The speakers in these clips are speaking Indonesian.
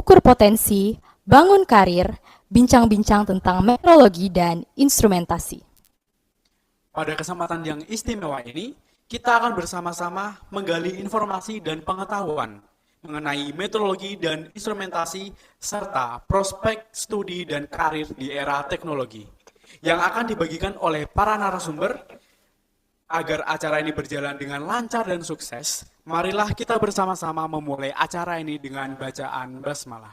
ukur potensi, bangun karir, bincang-bincang tentang metrologi dan instrumentasi. Pada kesempatan yang istimewa ini, kita akan bersama-sama menggali informasi dan pengetahuan mengenai metrologi dan instrumentasi serta prospek studi dan karir di era teknologi yang akan dibagikan oleh para narasumber. Agar acara ini berjalan dengan lancar dan sukses, marilah kita bersama-sama memulai acara ini dengan bacaan basmalah.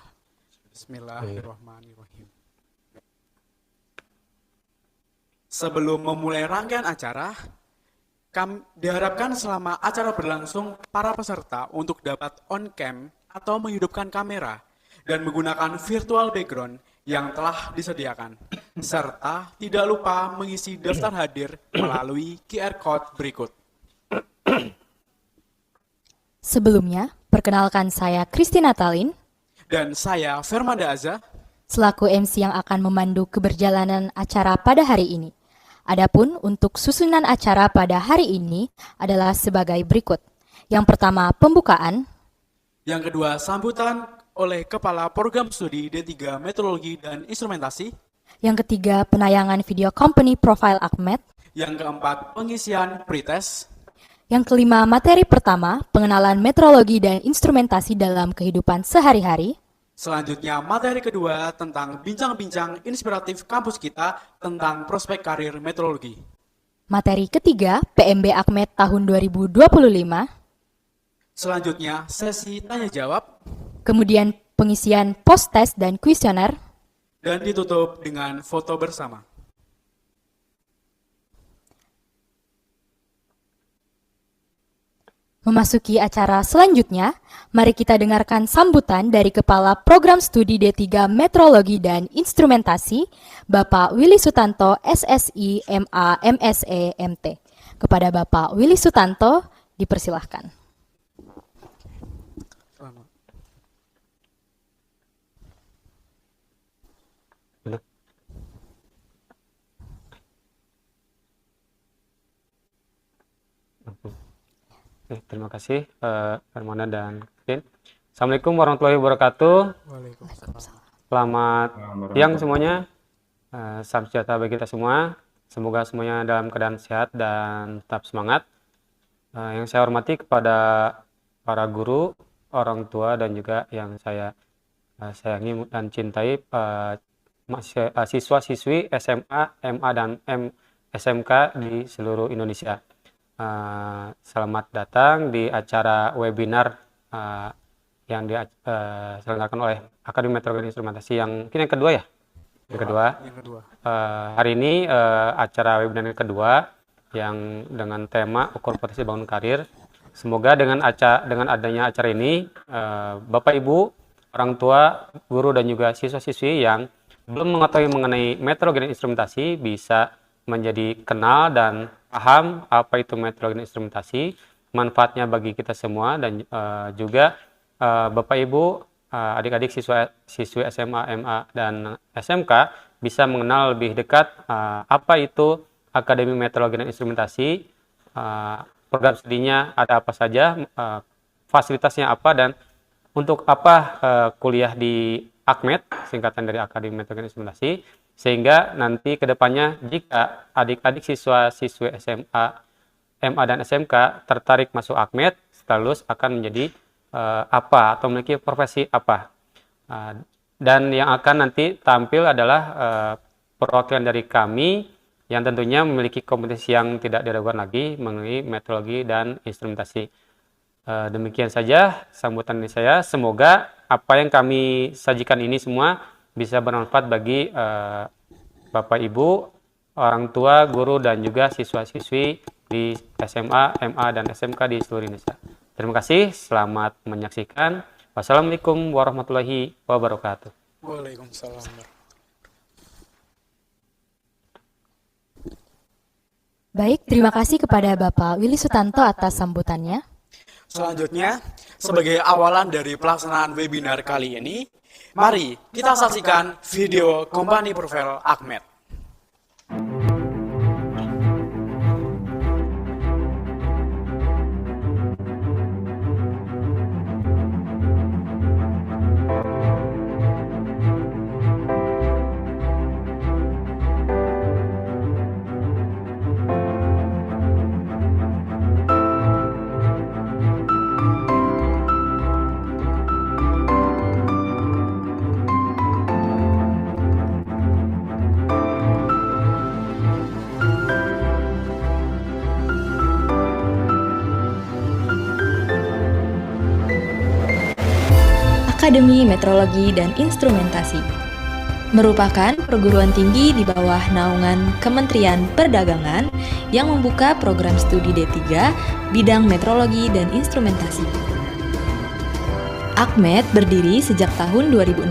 Bismillahirrahmanirrahim. Sebelum memulai rangkaian acara, diharapkan selama acara berlangsung, para peserta untuk dapat on-cam atau menghidupkan kamera dan menggunakan virtual background yang telah disediakan, serta tidak lupa mengisi daftar hadir melalui QR Code berikut. Sebelumnya, perkenalkan saya Christina Talin, dan saya Fermanda Aza, selaku MC yang akan memandu keberjalanan acara pada hari ini. Adapun untuk susunan acara pada hari ini adalah sebagai berikut. Yang pertama, pembukaan. Yang kedua, sambutan oleh Kepala Program Studi D3 Metrologi dan Instrumentasi. Yang ketiga, penayangan video company profile ACMET. Yang keempat, pengisian pretest. Yang kelima, materi pertama, pengenalan metrologi dan instrumentasi dalam kehidupan sehari-hari. Selanjutnya, materi kedua tentang bincang-bincang inspiratif kampus kita tentang prospek karir metrologi. Materi ketiga, PMB ACMET tahun 2025. Selanjutnya, sesi tanya-jawab. Kemudian pengisian post-test dan kuesioner. Dan ditutup dengan foto bersama. Memasuki acara selanjutnya, mari kita dengarkan sambutan dari Kepala Program Studi D3 Metrologi dan Instrumentasi, Bapak Willy Sutanto, SSI, MA, MSE, MT. Kepada Bapak Willy Sutanto, dipersilahkan. Terima kasih Hermana dan Christine. Assalamualaikum warahmatullahi wabarakatuh. Waalaikumsalam. Selamat siang semuanya. Salam sejahtera bagi kita semua. Semoga semuanya dalam keadaan sehat dan tetap semangat. Yang saya hormati kepada para guru, orang tua dan juga yang saya sayangi dan cintai, siswa-siswi SMA, MA dan SMK di seluruh Indonesia. Selamat datang di acara webinar yang diselenggarakan oleh Akademi Metrologi dan Instrumentasi yang mungkin yang kedua ya? Yang kedua. Hari ini acara webinar yang kedua yang dengan tema ukur potensi bangun karir. Semoga dengan adanya acara ini, Bapak Ibu, orang tua, guru dan juga siswa-siswi yang belum mengetahui mengenai metrologi dan instrumentasi bisa menjadi kenal dan paham apa itu metrologi dan instrumentasi, manfaatnya bagi kita semua, dan juga Bapak Ibu, adik-adik siswi SMA, MA, dan SMK bisa mengenal lebih dekat apa itu Akademi Metrologi dan Instrumentasi, program studinya ada apa saja, fasilitasnya apa, dan untuk apa kuliah di ACMET, singkatan dari Akademi Metrologi dan Instrumentasi, sehingga nanti ke depannya jika adik-adik siswa-siswi SMA, MA, dan SMK tertarik masuk ACMET, setelah lulus akan menjadi apa atau memiliki profesi apa. Dan yang akan nanti tampil adalah perwakilan dari kami yang tentunya memiliki kompetensi yang tidak diragukan lagi mengenai metrologi dan instrumentasi. Demikian saja sambutan dari saya. Semoga apa yang kami sajikan ini semua bisa bermanfaat bagi Bapak Ibu, orang tua, guru, dan juga siswa-siswi di SMA, MA, dan SMK di seluruh Indonesia. Terima kasih, selamat menyaksikan. Wassalamualaikum warahmatullahi wabarakatuh. Waalaikumsalam. Baik, terima kasih kepada Bapak Willy Sutanto atas sambutannya. Selanjutnya, sebagai awalan dari pelaksanaan webinar kali ini, mari kita saksikan video Company Profile ACMET. Akademi Meteorologi dan Instrumentasi. Merupakan perguruan tinggi di bawah naungan Kementerian Perdagangan yang membuka program studi D3 bidang meteorologi dan instrumentasi. Akmed berdiri sejak tahun 2016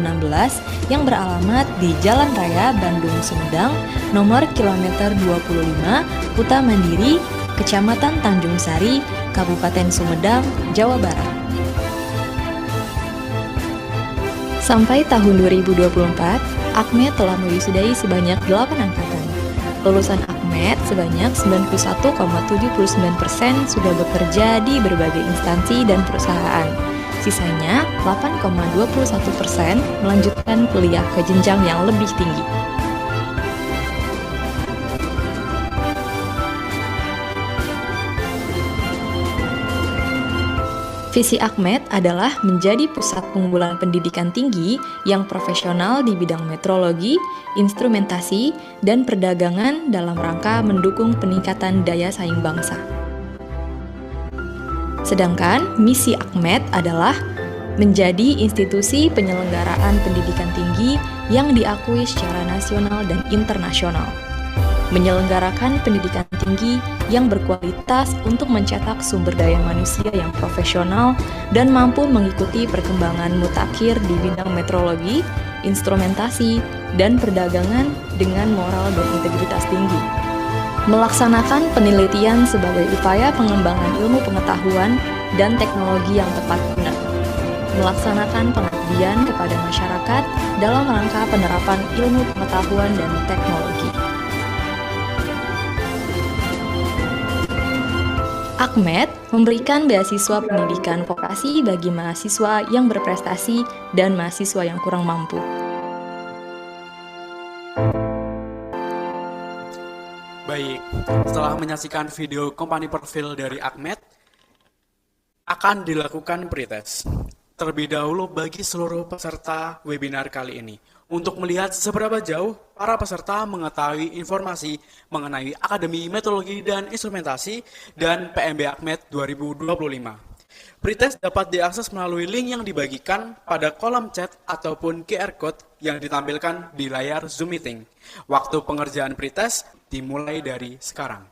yang beralamat di Jalan Raya Bandung Sumedang nomor kilometer 25 Kuta Mandiri, Kecamatan Tanjung Sari, Kabupaten Sumedang, Jawa Barat. Sampai tahun 2024, Akmed telah mewisudahi sebanyak 8 angkatan. Lulusan Akmed sebanyak 91,79% sudah bekerja di berbagai instansi dan perusahaan. Sisanya 8,21% melanjutkan kuliah ke jenjang yang lebih tinggi. Visi Akmed adalah menjadi pusat pengumpulan pendidikan tinggi yang profesional di bidang meteorologi, instrumentasi, dan perdagangan dalam rangka mendukung peningkatan daya saing bangsa. Sedangkan misi Akmed adalah menjadi institusi penyelenggaraan pendidikan tinggi yang diakui secara nasional dan internasional. Menyelenggarakan pendidikan tinggi yang berkualitas untuk mencetak sumber daya manusia yang profesional dan mampu mengikuti perkembangan mutakhir di bidang meteorologi, instrumentasi, dan perdagangan dengan moral dan integritas tinggi. Melaksanakan penelitian sebagai upaya pengembangan ilmu pengetahuan dan teknologi yang tepat guna. Melaksanakan pengabdian kepada masyarakat dalam rangka penerapan ilmu pengetahuan dan teknologi. Akmed memberikan beasiswa pendidikan vokasi bagi mahasiswa yang berprestasi dan mahasiswa yang kurang mampu. Baik, setelah menyaksikan video company profile dari Akmed, akan dilakukan pretest. Terlebih dahulu bagi seluruh peserta webinar kali ini, untuk melihat seberapa jauh para peserta mengetahui informasi mengenai Akademi Meteorologi dan Instrumentasi dan PMB Akmed 2025. Pretest dapat diakses melalui link yang dibagikan pada kolom chat ataupun QR Code yang ditampilkan di layar Zoom Meeting. Waktu pengerjaan pretest dimulai dari sekarang.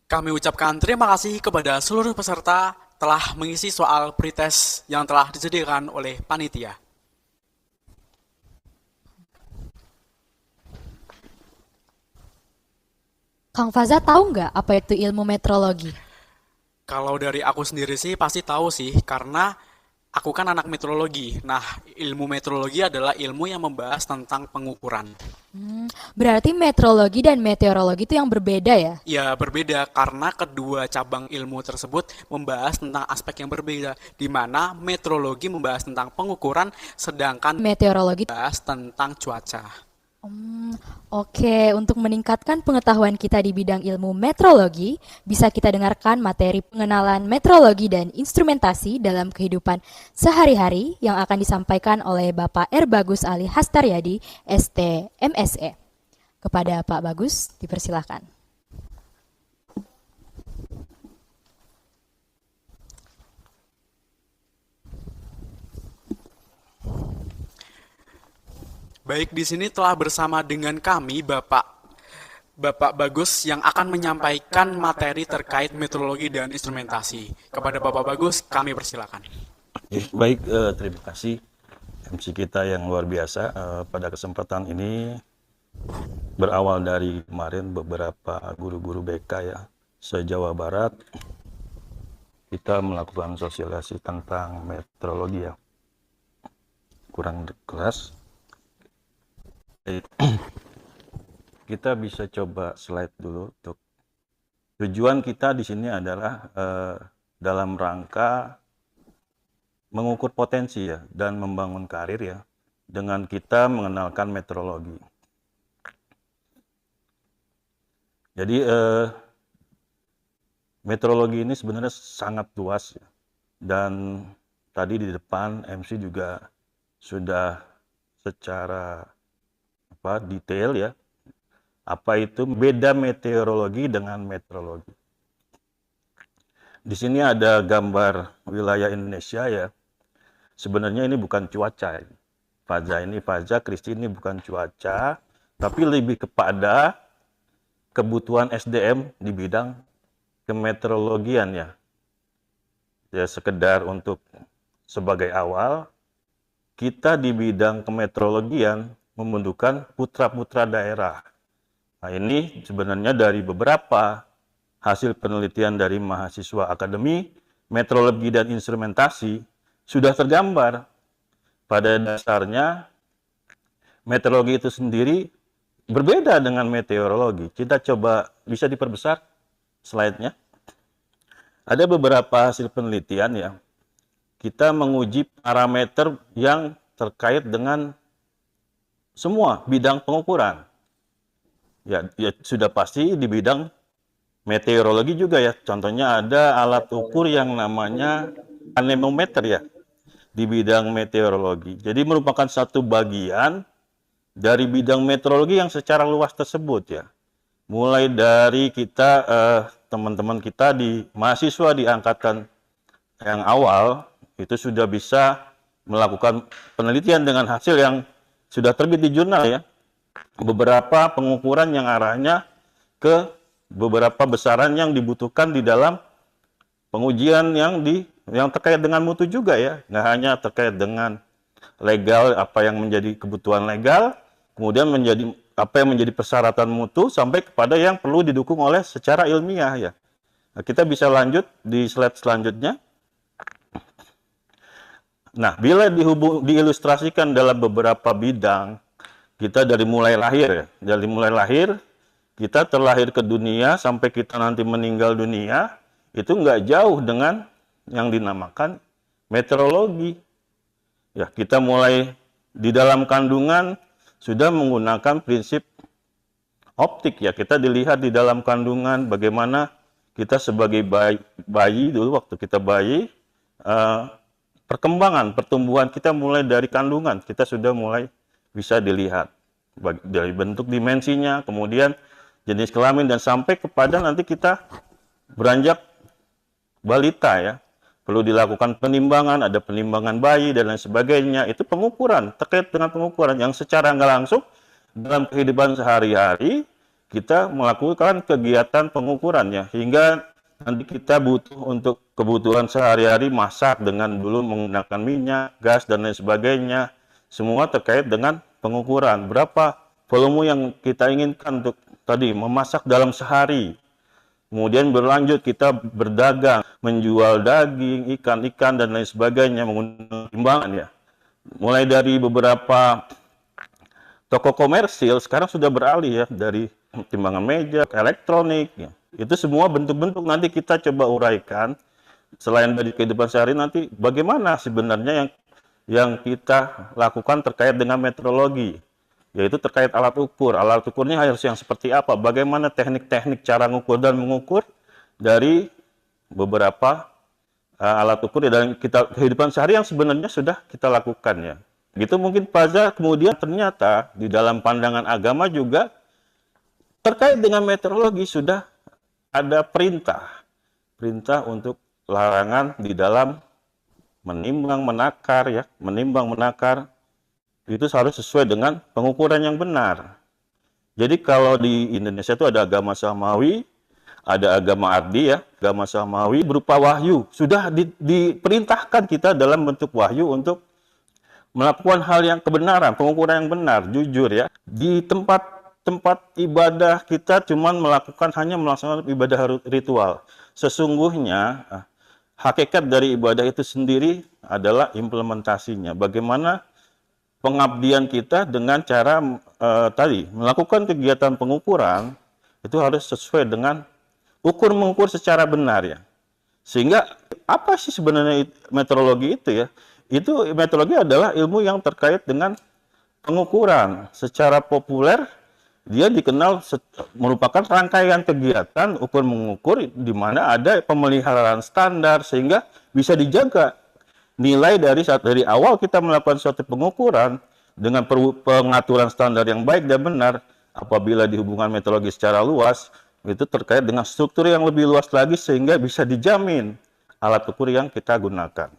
Kami ucapkan terima kasih kepada seluruh peserta telah mengisi soal pretest yang telah disediakan oleh panitia. Kang Faza tahu nggak apa itu ilmu meteorologi? Kalau dari aku sendiri sih pasti tahu sih, karena aku kan anak meteorologi. Nah, ilmu meteorologi adalah ilmu yang membahas tentang pengukuran. Berarti meteorologi dan meteorologi itu yang berbeda ya? Ya, berbeda karena kedua cabang ilmu tersebut membahas tentang aspek yang berbeda, di mana meteorologi membahas tentang pengukuran, sedangkan Meteorologi. membahas tentang cuaca. Oke, untuk meningkatkan pengetahuan kita di bidang ilmu meteorologi, bisa kita dengarkan materi pengenalan meteorologi dan instrumentasi dalam kehidupan sehari-hari yang akan disampaikan oleh Bapak R. Bagus Ali Hastaryadi, ST MSE. Kepada Pak Bagus, dipersilakan. Baik, di sini telah bersama dengan kami Bapak Bagus yang akan menyampaikan materi terkait meteorologi dan instrumentasi. Kepada Bapak Bagus, kami persilakan. Baik, terima kasih MC kita yang luar biasa. Pada kesempatan ini berawal dari kemarin beberapa guru-guru BK ya se-Jawa Barat, kita melakukan sosialisasi tentang meteorologi ya. Kurang keras. Kita bisa coba slide dulu. Untuk tujuan kita di sini adalah dalam rangka mengukur potensi ya dan membangun karir ya dengan kita mengenalkan meteorologi. Jadi meteorologi ini sebenarnya sangat luas ya. Dan tadi di depan MC juga sudah secara detail ya. Apa itu beda meteorologi dengan meteorologi? Di sini ada gambar wilayah Indonesia ya. Sebenarnya ini bukan cuaca. Faza, Kristi ini bukan cuaca, tapi lebih kepada kebutuhan SDM di bidang kemeteorologian ya. Ya sekedar untuk sebagai awal, kita di bidang kemeteorologian membutuhkan putra-putra daerah. Nah ini sebenarnya dari beberapa hasil penelitian dari mahasiswa Akademi Meteorologi dan Instrumentasi sudah tergambar. Pada dasarnya meteorologi itu sendiri berbeda dengan meteorologi. Kita coba bisa diperbesar slide-nya. Ada beberapa hasil penelitian ya. Kita menguji parameter yang terkait dengan semua bidang pengukuran. Ya sudah pasti di bidang meteorologi juga ya. Contohnya ada alat ukur yang namanya anemometer ya di bidang meteorologi. Jadi merupakan satu bagian dari bidang meteorologi yang secara luas tersebut ya. Mulai dari kita teman-teman kita di mahasiswa di angkatan yang awal itu sudah bisa melakukan penelitian dengan hasil yang sudah terbit di jurnal ya. Beberapa pengukuran yang arahnya ke beberapa besaran yang dibutuhkan di dalam pengujian yang terkait dengan mutu juga ya, nggak hanya terkait dengan legal, apa yang menjadi kebutuhan legal, kemudian menjadi apa yang menjadi persyaratan mutu sampai kepada yang perlu didukung oleh secara ilmiah ya. Nah, kita bisa lanjut di slide selanjutnya. Nah, bila diilustrasikan dalam beberapa bidang, kita dari mulai lahir ya, kita terlahir ke dunia sampai kita nanti meninggal dunia, itu nggak jauh dengan yang dinamakan meteorologi. Ya, kita mulai di dalam kandungan sudah menggunakan prinsip optik ya. Kita dilihat di dalam kandungan bagaimana kita sebagai bayi dulu waktu kita bayi, pertumbuhan kita mulai dari kandungan, kita sudah mulai bisa dilihat dari bentuk dimensinya, kemudian jenis kelamin dan sampai kepada nanti kita beranjak balita ya. Perlu dilakukan penimbangan, ada penimbangan bayi dan lain sebagainya. Itu pengukuran, terkait dengan pengukuran yang secara nggak langsung dalam kehidupan sehari-hari kita melakukan kegiatan pengukurannya hingga nanti kita butuh untuk kebutuhan sehari-hari masak dengan dulu menggunakan minyak, gas dan lain sebagainya. Semua terkait dengan pengukuran. Berapa volume yang kita inginkan untuk tadi memasak dalam sehari. Kemudian berlanjut kita berdagang, menjual daging, ikan dan lain sebagainya menggunakan timbangan ya. Mulai dari beberapa toko komersil sekarang sudah beralih ya dari timbangan meja, elektronik ya. Itu semua bentuk-bentuk nanti kita coba uraikan selain dari kehidupan sehari nanti bagaimana sebenarnya yang kita lakukan terkait dengan meteorologi. Yaitu terkait alat ukur. Alat ukurnya harus yang seperti apa? Bagaimana teknik-teknik cara mengukur dan mengukur dari beberapa alat ukur dalam kehidupan sehari yang sebenarnya sudah kita lakukan ya. Gitu mungkin Faza. Kemudian ternyata di dalam pandangan agama juga terkait dengan meteorologi sudah ada perintah untuk larangan di dalam menimbang menakar ya, itu harus sesuai dengan pengukuran yang benar. Jadi kalau di Indonesia itu ada agama Samawi, ada agama Ardi ya, agama Samawi berupa wahyu. Sudah diperintahkan kita dalam bentuk wahyu untuk melakukan hal yang kebenaran, pengukuran yang benar, jujur ya. Di tempat ibadah kita hanya melaksanakan ibadah ritual. Sesungguhnya hakikat dari ibadah itu sendiri adalah implementasinya. Bagaimana pengabdian kita dengan cara melakukan kegiatan pengukuran itu harus sesuai dengan mengukur secara benar ya. Sehingga apa sih sebenarnya meteorologi itu ya? Itu meteorologi adalah ilmu yang terkait dengan pengukuran. Secara populer dia dikenal merupakan rangkaian kegiatan ukur mengukur di mana ada pemeliharaan standar sehingga bisa dijaga nilai dari awal kita melakukan suatu pengukuran dengan pengaturan standar yang baik dan benar apabila dihubungkan metrologi secara luas, itu terkait dengan struktur yang lebih luas lagi sehingga bisa dijamin alat ukur yang kita gunakan.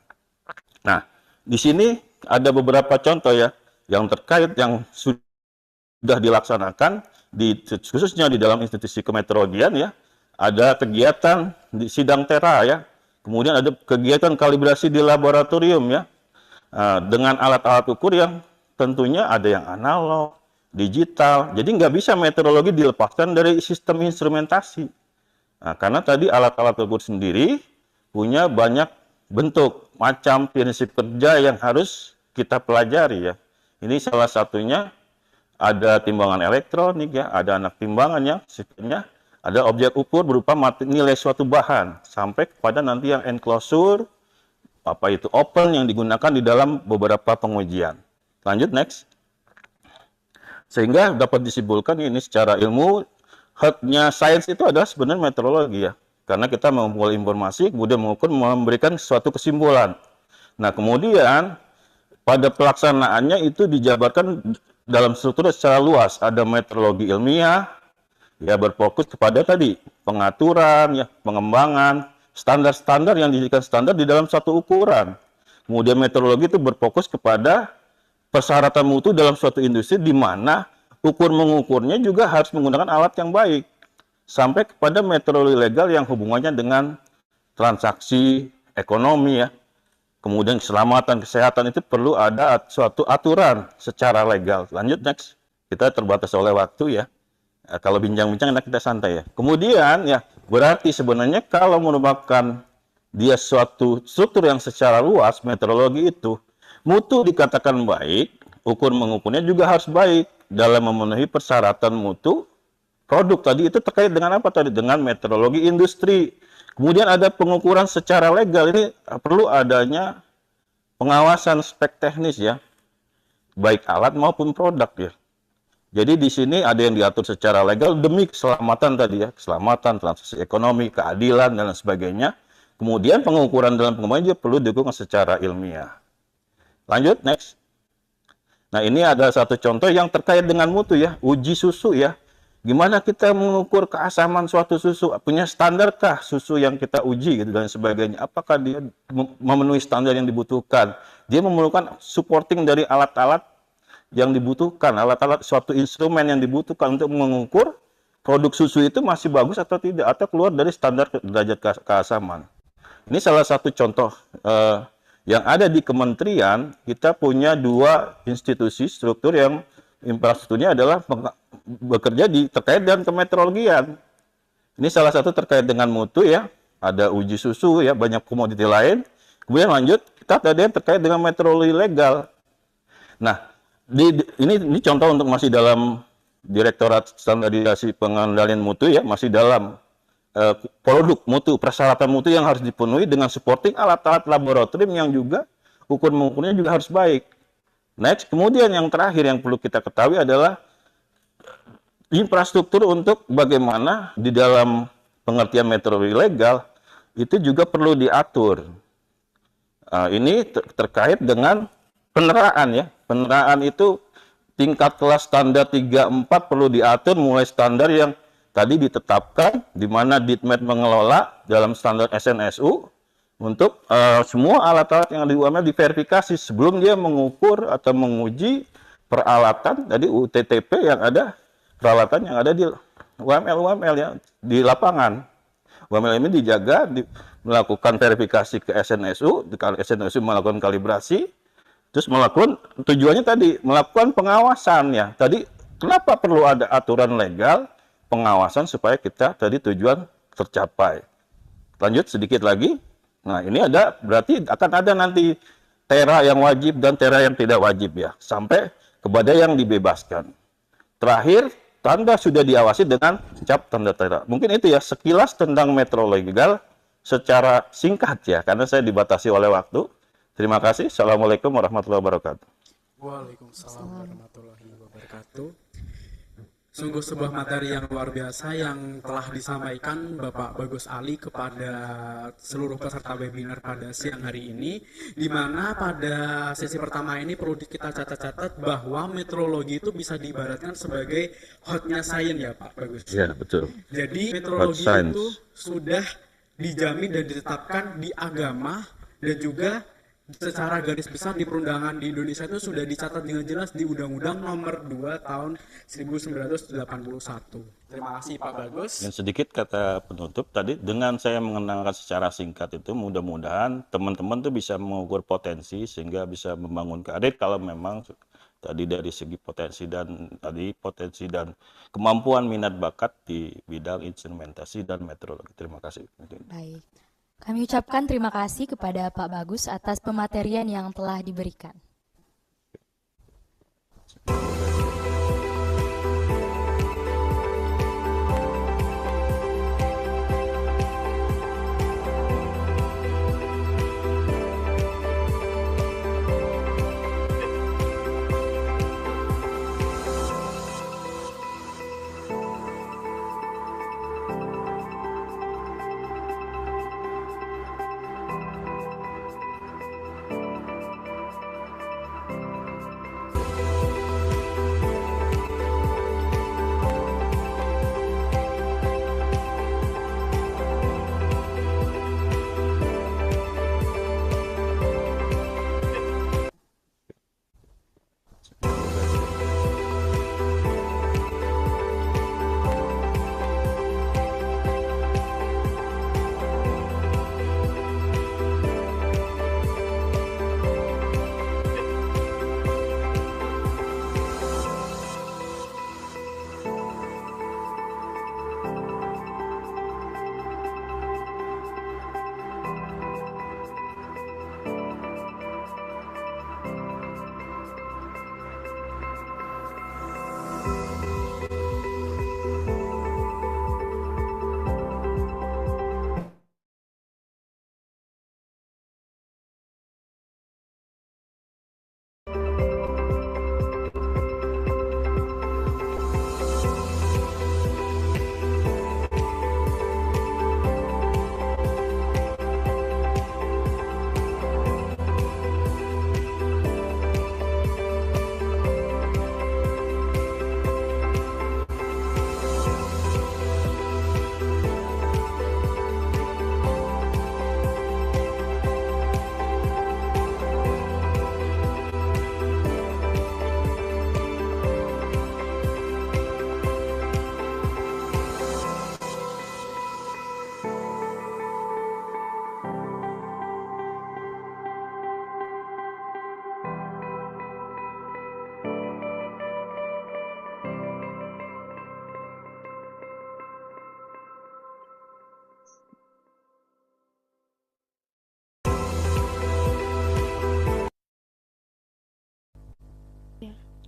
Nah, di sini ada beberapa contoh ya yang terkait yang sudah dilaksanakan khususnya di dalam institusi kemeteorologian ya. Ada kegiatan di sidang tera ya. Kemudian ada kegiatan kalibrasi di laboratorium ya. Dengan alat-alat ukur yang tentunya ada yang analog, digital. Jadi nggak bisa meteorologi dilepaskan dari sistem instrumentasi. Nah, karena tadi alat-alat ukur sendiri punya banyak bentuk, macam prinsip kerja yang harus kita pelajari ya. Ini salah satunya ada timbangan elektronik ya, ada anak timbangannya, sistemnya, ada objek ukur berupa nilai suatu bahan sampai kepada nanti yang enclosure, apa itu open yang digunakan di dalam beberapa pengujian. Lanjut next. Sehingga dapat disimpulkan ini secara ilmu heart-nya sains itu adalah sebenarnya meteorologi ya. Karena kita mengumpulkan informasi, kemudian mengukur, memberikan suatu kesimpulan. Nah, kemudian pada pelaksanaannya itu dijabarkan dalam struktur secara luas. Ada meteorologi ilmiah, ya berfokus kepada tadi pengaturan, ya pengembangan, standar-standar yang dijadikan standar di dalam satu ukuran. Kemudian meteorologi itu berfokus kepada persyaratan mutu dalam suatu industri di mana mengukurnya juga harus menggunakan alat yang baik. Sampai kepada meteorologi legal yang hubungannya dengan transaksi ekonomi ya. Kemudian keselamatan, kesehatan itu perlu ada suatu aturan secara legal. Lanjut next. Kita terbatas oleh waktu ya. Kalau bincang-bincang enak kita santai ya. Kemudian ya berarti sebenarnya kalau merupakan dia suatu struktur yang secara luas meteorologi itu mutu dikatakan baik, mengukurnya juga harus baik dalam memenuhi persyaratan mutu produk tadi itu terkait dengan apa tadi? Dengan meteorologi industri. Kemudian ada pengukuran secara legal, ini perlu adanya pengawasan spek teknis ya, baik alat maupun produk ya. Jadi di sini ada yang diatur secara legal demi keselamatan tadi ya, keselamatan, transaksi ekonomi, keadilan dan lain sebagainya. Kemudian pengukuran dalam pengembangan juga perlu didukung secara ilmiah. Lanjut next. Nah ini ada satu contoh yang terkait dengan mutu ya, uji susu ya. Gimana kita mengukur keasaman suatu susu? Punya standarkah susu yang kita uji gitu dan sebagainya? Apakah dia memenuhi standar yang dibutuhkan? Dia memerlukan supporting dari alat-alat yang dibutuhkan, alat-alat suatu instrumen yang dibutuhkan untuk mengukur produk susu itu masih bagus atau tidak, atau keluar dari standar derajat keasaman. Ini salah satu contoh yang ada di kementerian. Kita punya dua institusi struktur yang infrastrukturnya adalah bekerja terkait dengan kemeteorologian. Ini salah satu terkait dengan mutu ya, ada uji susu ya, banyak komoditi lain. Kemudian lanjut, kita tadi yang terkait dengan meteorologi legal. Nah, ini contoh untuk masih dalam Direktorat Standarisasi Pengendalian Mutu ya, masih dalam produk mutu, persyaratan mutu yang harus dipenuhi dengan supporting alat-alat laboratorium yang juga mengukurnya juga harus baik. Next, kemudian yang terakhir yang perlu kita ketahui adalah infrastruktur untuk bagaimana di dalam pengertian meteorologi legal itu juga perlu diatur. Ini terkait dengan peneraan ya. Peneraan itu tingkat kelas standar 3-4 perlu diatur mulai standar yang tadi ditetapkan di mana Ditmed mengelola dalam standar SNSU untuk semua alat-alat yang ada di UML diverifikasi sebelum dia mengukur atau menguji peralatan tadi UTTP yang ada, peralatan yang ada di UML ya di lapangan. UML ini dijaga, melakukan verifikasi ke SNSU, SNSU melakukan kalibrasi, terus melakukan tujuannya tadi melakukan pengawasan ya. Tadi kenapa perlu ada aturan legal pengawasan supaya kita tadi tujuan tercapai. Lanjut sedikit lagi. Nah, ini ada berarti akan ada nanti tera yang wajib dan tera yang tidak wajib ya, sampai kepada yang dibebaskan. Terakhir, tanda sudah diawasi dengan cap tanda tera. Mungkin itu ya sekilas tentang meteorologi legal secara singkat ya, karena saya dibatasi oleh waktu. Terima kasih. Assalamualaikum warahmatullahi wabarakatuh. Waalaikumsalam warahmatullahi wabarakatuh. Sungguh sebuah materi yang luar biasa yang telah disampaikan Bapak Bagus Ali kepada seluruh peserta webinar pada siang hari ini, di mana pada sesi pertama ini perlu kita catat-catat bahwa meteorologi itu bisa diibaratkan sebagai hotnya sains ya Pak Bagus. Ya, betul. Jadi meteorologi science. itu sudah dijamin dan ditetapkan di agama dan juga secara garis besar di perundangan di Indonesia itu sudah dicatat dengan jelas di Undang-Undang Nomor 2 Tahun 1981. Terima kasih Pak Bagus. Dan sedikit kata penutup tadi, dengan saya mengenalkan secara singkat itu, mudah-mudahan teman-teman tuh bisa mengukur potensi sehingga bisa membangun karir kalau memang tadi dari segi potensi dan kemampuan minat bakat di bidang instrumentasi dan meteorologi. Terima kasih. Baik. Kami ucapkan terima kasih kepada Pak Bagus atas pematerian yang telah diberikan.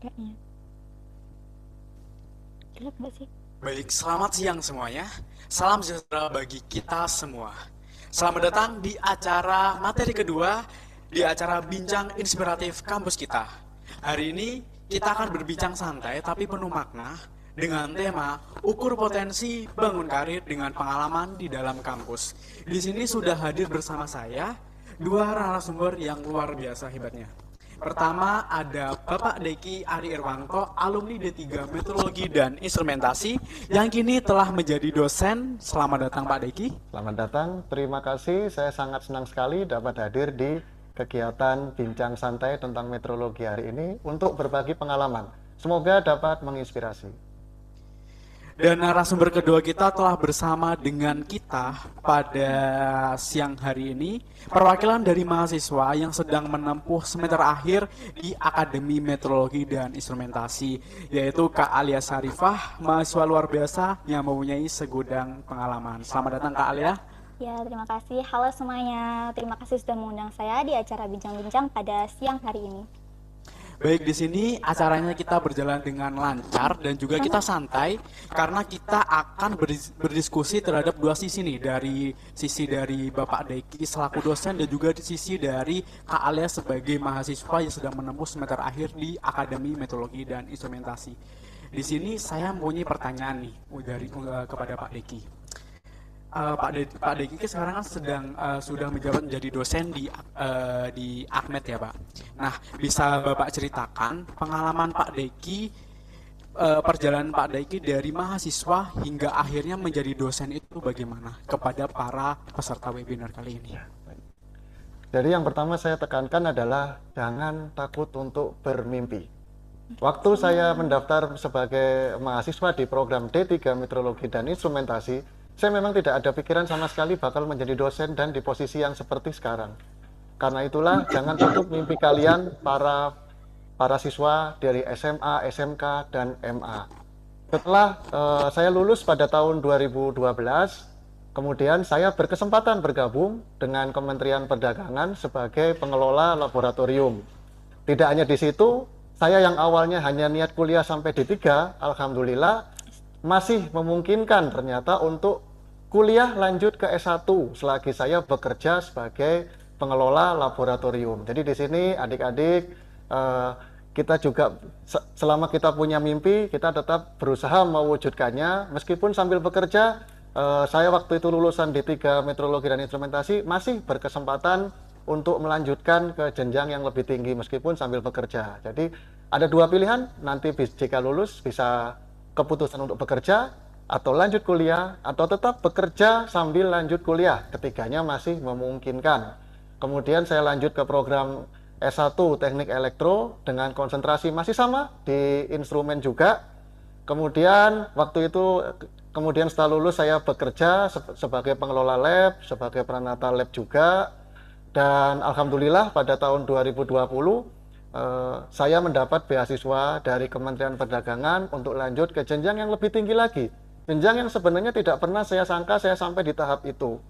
Kayaknya. Jelek nggak sih? Baik, selamat siang semuanya. Salam sejahtera bagi kita semua. Selamat datang di acara materi kedua, di acara Bincang Inspiratif Kampus kita. Hari ini kita akan berbincang santai tapi penuh makna dengan tema Ukur Potensi Bangun Karir dengan Pengalaman di Dalam Kampus. Di sini sudah hadir bersama saya dua narasumber yang luar biasa hebatnya. Pertama ada Bapak Deki Ari Irwanto, alumni D3 Meteorologi dan Instrumentasi, yang kini telah menjadi dosen. Selamat datang Pak Deki. Selamat datang, terima kasih. Saya sangat senang sekali dapat hadir di kegiatan Bincang Santai tentang meteorologi hari ini untuk berbagi pengalaman. Semoga dapat menginspirasi. Dan narasumber kedua kita telah bersama dengan kita pada siang hari ini, perwakilan dari mahasiswa yang sedang menempuh semester akhir di Akademi Meteorologi dan Instrumentasi, yaitu Kak Alia Sarifah, mahasiswa luar biasa yang mempunyai segudang pengalaman. Selamat datang Kak Alia. Ya, terima kasih. Halo semuanya. Terima kasih sudah mengundang saya di acara Bincang-Bincang pada siang hari ini. Baik, di sini acaranya kita berjalan dengan lancar dan juga kita santai karena kita akan berdiskusi terhadap dua sisi nih, dari sisi dari Bapak Deki selaku dosen dan juga di sisi dari Kak Alia sebagai mahasiswa yang sedang menempuh semester akhir di Akademi Meteorologi dan Instrumentasi. di sini saya mempunyai pertanyaan nih kepada Pak Deki. Pak Deki sekarang kan sudah menjabat menjadi dosen di AKMET ya Pak. Nah, bisa Bapak ceritakan pengalaman Pak Deki, perjalanan Pak Deki dari mahasiswa hingga akhirnya menjadi dosen itu bagaimana kepada para peserta webinar kali ini? Jadi yang pertama saya tekankan adalah jangan takut untuk bermimpi. Waktu saya mendaftar sebagai mahasiswa di program D3 Meteorologi dan Instrumentasi, saya memang tidak ada pikiran sama sekali bakal menjadi dosen dan di posisi yang seperti sekarang. Karena itulah jangan tutup mimpi kalian para siswa dari SMA, SMK, dan MA. Setelah saya lulus pada tahun 2012, kemudian saya berkesempatan bergabung dengan Kementerian Perdagangan sebagai pengelola laboratorium. Tidak hanya di situ, saya yang awalnya hanya niat kuliah sampai D3, alhamdulillah masih memungkinkan ternyata untuk kuliah lanjut ke S1 selagi saya bekerja sebagai pengelola laboratorium. Jadi di sini adik-adik, kita juga selama kita punya mimpi, kita tetap berusaha mewujudkannya meskipun sambil bekerja. Saya waktu itu lulusan D3 Meteorologi dan Instrumentasi masih berkesempatan untuk melanjutkan ke jenjang yang lebih tinggi meskipun sambil bekerja. Jadi ada dua pilihan, nanti jika lulus bisa keputusan untuk bekerja atau lanjut kuliah, atau tetap bekerja sambil lanjut kuliah, ketiganya masih memungkinkan. Kemudian saya lanjut ke program S1 Teknik Elektro dengan konsentrasi masih sama di instrumen juga. Kemudian waktu itu, kemudian setelah lulus saya bekerja sebagai pengelola lab, sebagai peranata lab juga. Dan alhamdulillah pada tahun 2020 saya mendapat beasiswa dari Kementerian Perdagangan untuk lanjut ke jenjang yang lebih tinggi lagi. Jenjang yang sebenarnya tidak pernah saya sangka saya sampai di tahap itu.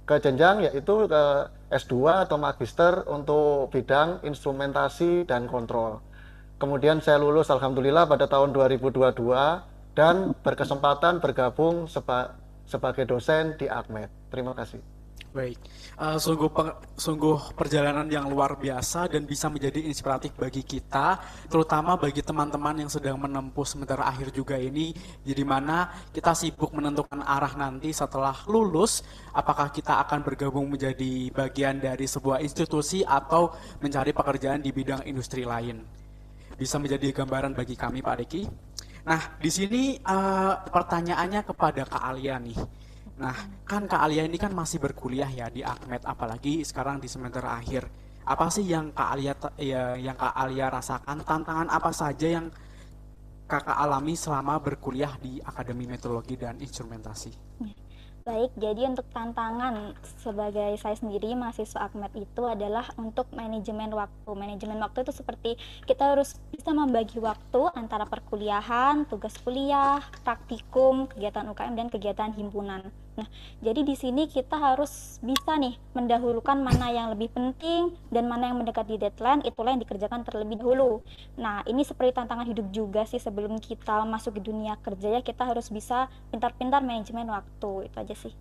Ke jenjang yaitu ke S2 atau magister untuk bidang instrumentasi dan kontrol. Kemudian saya lulus alhamdulillah pada tahun 2022 dan berkesempatan bergabung sebagai dosen di AKMET. Terima kasih. Baik, sungguh perjalanan yang luar biasa dan bisa menjadi inspiratif bagi kita, terutama bagi teman-teman yang sedang menempuh semester akhir juga ini, di mana kita sibuk menentukan arah nanti setelah lulus, apakah kita akan bergabung menjadi bagian dari sebuah institusi atau mencari pekerjaan di bidang industri lain. Bisa menjadi gambaran bagi kami, Pak Deki. Nah, di sini pertanyaannya kepada Kak Alia nih. Nah, kan Kak Alia ini kan masih berkuliah ya di AKMET, apalagi sekarang di semester akhir. Apa sih yang Kak Alia rasakan? Tantangan apa saja yang Kakak alami selama berkuliah di Akademi Meteorologi dan Instrumentasi? Baik, jadi untuk tantangan sebagai saya sendiri mahasiswa AKMET itu adalah untuk manajemen waktu. Manajemen waktu itu seperti kita harus bisa membagi waktu antara perkuliahan, tugas kuliah, praktikum, kegiatan UKM dan kegiatan himpunan. Nah, jadi di sini kita harus bisa nih mendahulukan mana yang lebih penting dan mana yang mendekati deadline, itulah yang dikerjakan terlebih dahulu. Nah, ini seperti tantangan hidup juga sih sebelum kita masuk ke dunia kerja ya, kita harus bisa pintar-pintar manajemen waktu, itu aja sih.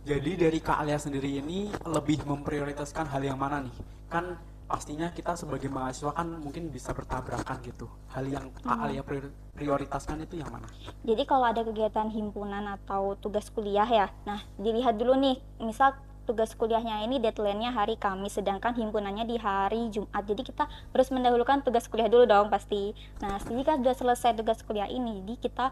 Jadi dari Kak Alia sendiri ini lebih memprioritaskan hal yang mana nih? Kan pastinya kita sebagai mahasiswa kan mungkin bisa bertabrakan gitu. Hal yang Kak Alia prioritaskan itu yang mana? Jadi kalau ada kegiatan himpunan atau tugas kuliah ya, nah dilihat dulu nih, misal tugas kuliahnya ini deadline-nya hari Kamis, sedangkan himpunannya di hari Jumat. Jadi kita harus mendahulukan tugas kuliah dulu dong pasti. Nah, jika sudah selesai tugas kuliah ini, jadi kita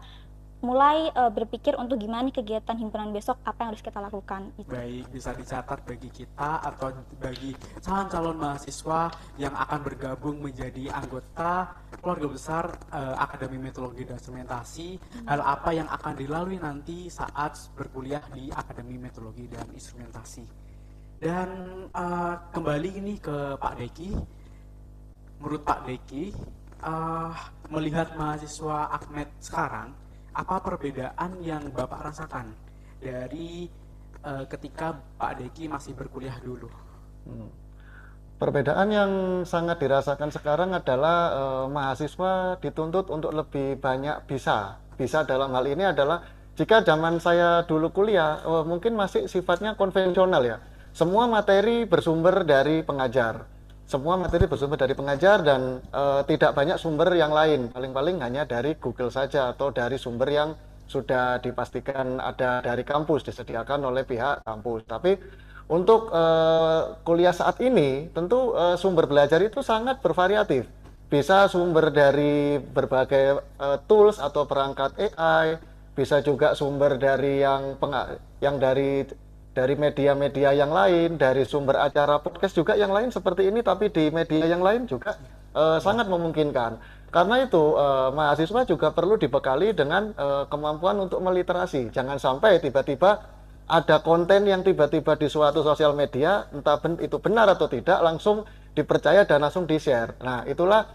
mulai berpikir untuk gimana nih kegiatan himpunan besok, apa yang harus kita lakukan. Gitu. Baik, bisa dicatat bagi kita atau bagi calon mahasiswa yang akan bergabung menjadi anggota keluarga besar Akademi Meteorologi dan Instrumentasi, hal apa yang akan dilalui nanti saat berkuliah di Akademi Meteorologi dan Instrumentasi. Dan kembali ini ke Pak Deki, menurut Pak Deki, melihat mahasiswa AKMET sekarang, apa perbedaan yang Bapak rasakan dari ketika Pak Deki masih berkuliah dulu? Perbedaan yang sangat dirasakan sekarang adalah mahasiswa dituntut untuk lebih banyak bisa dalam hal ini adalah jika zaman saya dulu kuliah mungkin masih sifatnya konvensional ya, semua materi bersumber dari pengajar, semua materi bersumber dari pengajar dan tidak banyak sumber yang lain. Paling-paling hanya dari Google saja atau dari sumber yang sudah dipastikan ada dari kampus, disediakan oleh pihak kampus. Tapi untuk kuliah saat ini, tentu sumber belajar itu sangat bervariatif. Bisa sumber dari berbagai tools atau perangkat AI, bisa juga sumber dari yang dari media-media yang lain, dari sumber acara podcast juga yang lain seperti ini, tapi di media yang lain juga sangat memungkinkan. Karena itu mahasiswa juga perlu dibekali dengan kemampuan untuk meliterasi. Jangan sampai tiba-tiba ada konten yang tiba-tiba di suatu sosial media, entah itu benar atau tidak, langsung dipercaya dan langsung di-share. Nah, itulah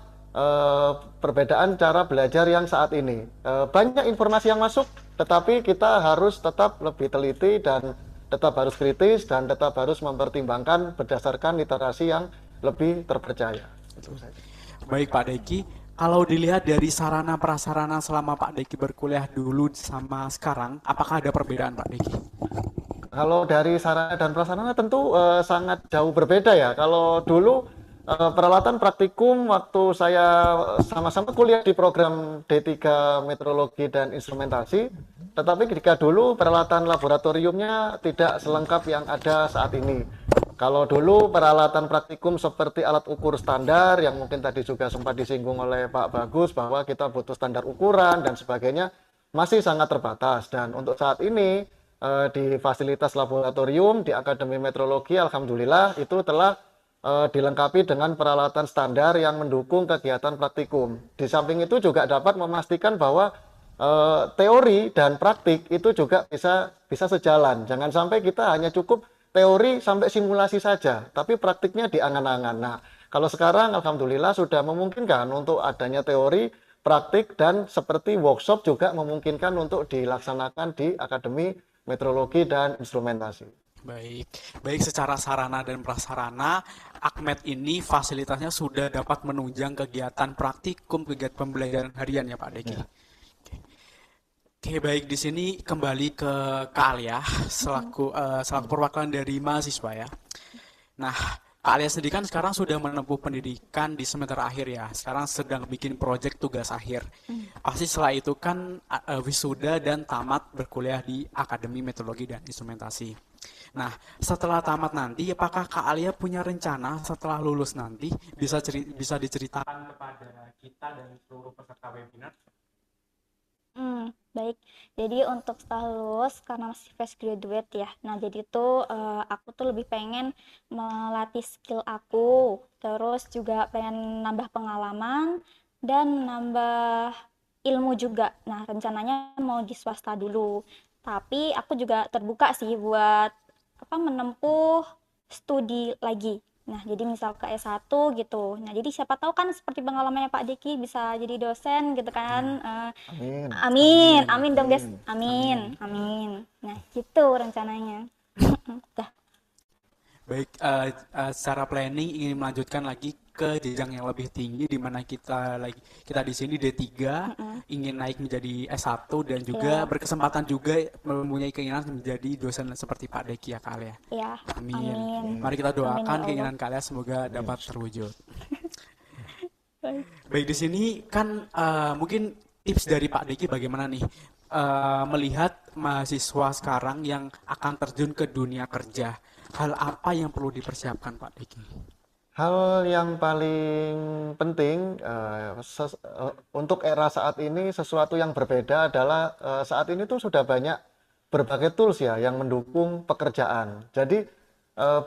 perbedaan cara belajar yang saat ini. Banyak informasi yang masuk, tetapi kita harus tetap lebih teliti dan tetap harus kritis dan tetap harus mempertimbangkan berdasarkan literasi yang lebih terpercaya. Baik Pak Deki, kalau dilihat dari sarana prasarana selama Pak Deki berkuliah dulu sama sekarang, apakah ada perbedaan Pak Deki? Kalau dari sarana dan prasarana tentu sangat jauh berbeda ya. Kalau dulu peralatan praktikum waktu saya sama-sama kuliah di program D3 Meteorologi dan Instrumentasi, tetapi ketika dulu peralatan laboratoriumnya tidak selengkap yang ada saat ini. Kalau dulu peralatan praktikum seperti alat ukur standar yang mungkin tadi juga sempat disinggung oleh Pak Bagus bahwa kita butuh standar ukuran dan sebagainya masih sangat terbatas. Dan untuk saat ini di fasilitas laboratorium di Akademi Meteorologi alhamdulillah itu telah dilengkapi dengan peralatan standar yang mendukung kegiatan praktikum. Di samping itu juga dapat memastikan bahwa teori dan praktik itu juga bisa sejalan. Jangan sampai kita hanya cukup teori sampai simulasi saja, tapi praktiknya di angan-angan. Nah, kalau sekarang alhamdulillah sudah memungkinkan untuk adanya teori, praktik, dan seperti workshop juga memungkinkan untuk dilaksanakan di Akademi Meteorologi dan Instrumentasi. Baik secara sarana dan prasarana, Akmed ini fasilitasnya sudah dapat menunjang kegiatan praktikum, kegiatan pembelajaran harian ya Pak Deki. Ya. Oke, baik di sini kembali ke Kak Alia selaku perwakilan dari mahasiswa ya. Nah, Kak Alia sendiri kan sekarang sudah menempuh pendidikan di semester akhir ya. Sekarang sedang bikin proyek tugas akhir. Pasti setelah itu kan wisuda dan tamat berkuliah di Akademi Meteorologi dan Instrumentasi. Nah, setelah tamat nanti, apakah Kak Alia punya rencana setelah lulus nanti bisa diceritakan kepada kita dan seluruh peserta webinar? Baik, jadi untuk setelah lulus karena masih fresh graduate ya, nah jadi tuh aku tuh lebih pengen melatih skill aku, terus juga pengen nambah pengalaman dan nambah ilmu juga. Nah rencananya mau di swasta dulu, tapi aku juga terbuka sih buat menempuh studi lagi. Nah, jadi misal ke S1 gitu. Nah, jadi siapa tahu kan seperti pengalamannya Pak Deki bisa jadi dosen gitu kan. Amin dong guys. Amin. Nah, gitu rencananya. Dah. Baik, secara planning ingin melanjutkan lagi ke jenjang yang lebih tinggi di mana kita di sini D3 ingin naik menjadi S1 dan juga berkesempatan juga mempunyai keinginan menjadi dosen seperti Pak Deki ya Kak Alia. Ya. Amin. Mari kita doakan keinginan Kak Alia semoga dapat terwujud. Baik di sini kan mungkin tips dari Pak Deki bagaimana nih melihat mahasiswa sekarang yang akan terjun ke dunia kerja. Hal apa yang perlu dipersiapkan Pak Deki? Hal yang paling penting untuk era saat ini sesuatu yang berbeda adalah saat ini tuh sudah banyak berbagai tools ya yang mendukung pekerjaan. Jadi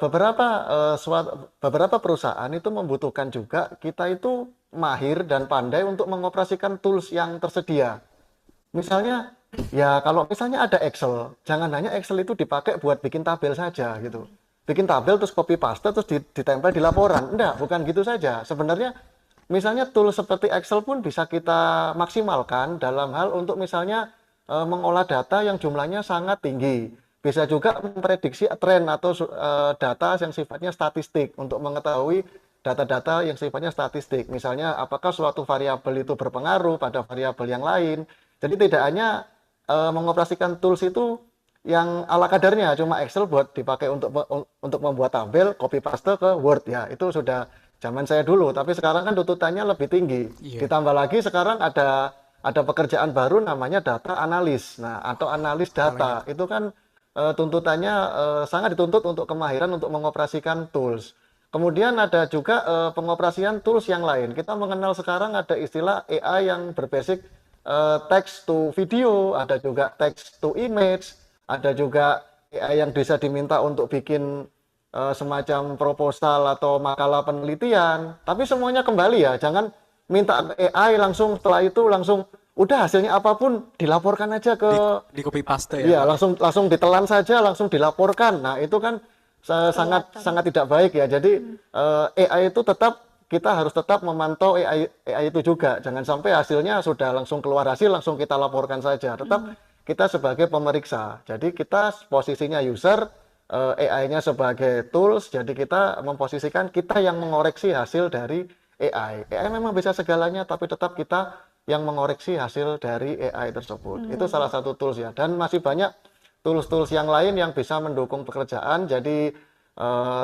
beberapa perusahaan itu membutuhkan juga kita itu mahir dan pandai untuk mengoperasikan tools yang tersedia. Misalnya ya kalau misalnya ada Excel, jangan hanya Excel itu dipakai buat bikin tabel saja gitu. Bikin tabel terus copy paste terus ditempel di laporan. Enggak, bukan gitu saja. Sebenarnya misalnya tool seperti Excel pun bisa kita maksimalkan dalam hal untuk misalnya mengolah data yang jumlahnya sangat tinggi. Bisa juga memprediksi tren atau data yang sifatnya statistik untuk mengetahui data-data yang sifatnya statistik. Misalnya apakah suatu variabel itu berpengaruh pada variabel yang lain. Jadi tidak hanya mengoperasikan tools itu yang ala kadarnya cuma Excel buat dipakai untuk membuat tabel, copy paste ke Word ya, itu sudah zaman saya dulu, tapi sekarang kan tuntutannya lebih tinggi. Iya. Ditambah lagi sekarang ada pekerjaan baru namanya data analis. Nah, atau analis data. Itu kan tuntutannya sangat dituntut untuk kemahiran untuk mengoperasikan tools. Kemudian ada juga pengoperasian tools yang lain. Kita mengenal sekarang ada istilah AI yang berbasic text to video, ada juga text to image, ada juga AI yang bisa diminta untuk bikin semacam proposal atau makalah penelitian. Tapi semuanya kembali ya, jangan minta AI langsung setelah itu langsung udah hasilnya apapun dilaporkan aja ke Di copy paste iya, ya, Pak? langsung ditelan saja, langsung dilaporkan. Nah, itu kan sangat tidak baik ya. Jadi AI itu tetap kita harus tetap memantau AI itu juga. Jangan sampai hasilnya sudah langsung keluar hasil langsung kita laporkan saja. Tetap kita sebagai pemeriksa. Jadi kita posisinya user, AI-nya sebagai tools. Jadi kita memposisikan kita yang mengoreksi hasil dari AI. AI memang bisa segalanya, tapi tetap kita yang mengoreksi hasil dari AI tersebut. Itu salah satu tools ya. Dan masih banyak tools-tools yang lain yang bisa mendukung pekerjaan. Jadi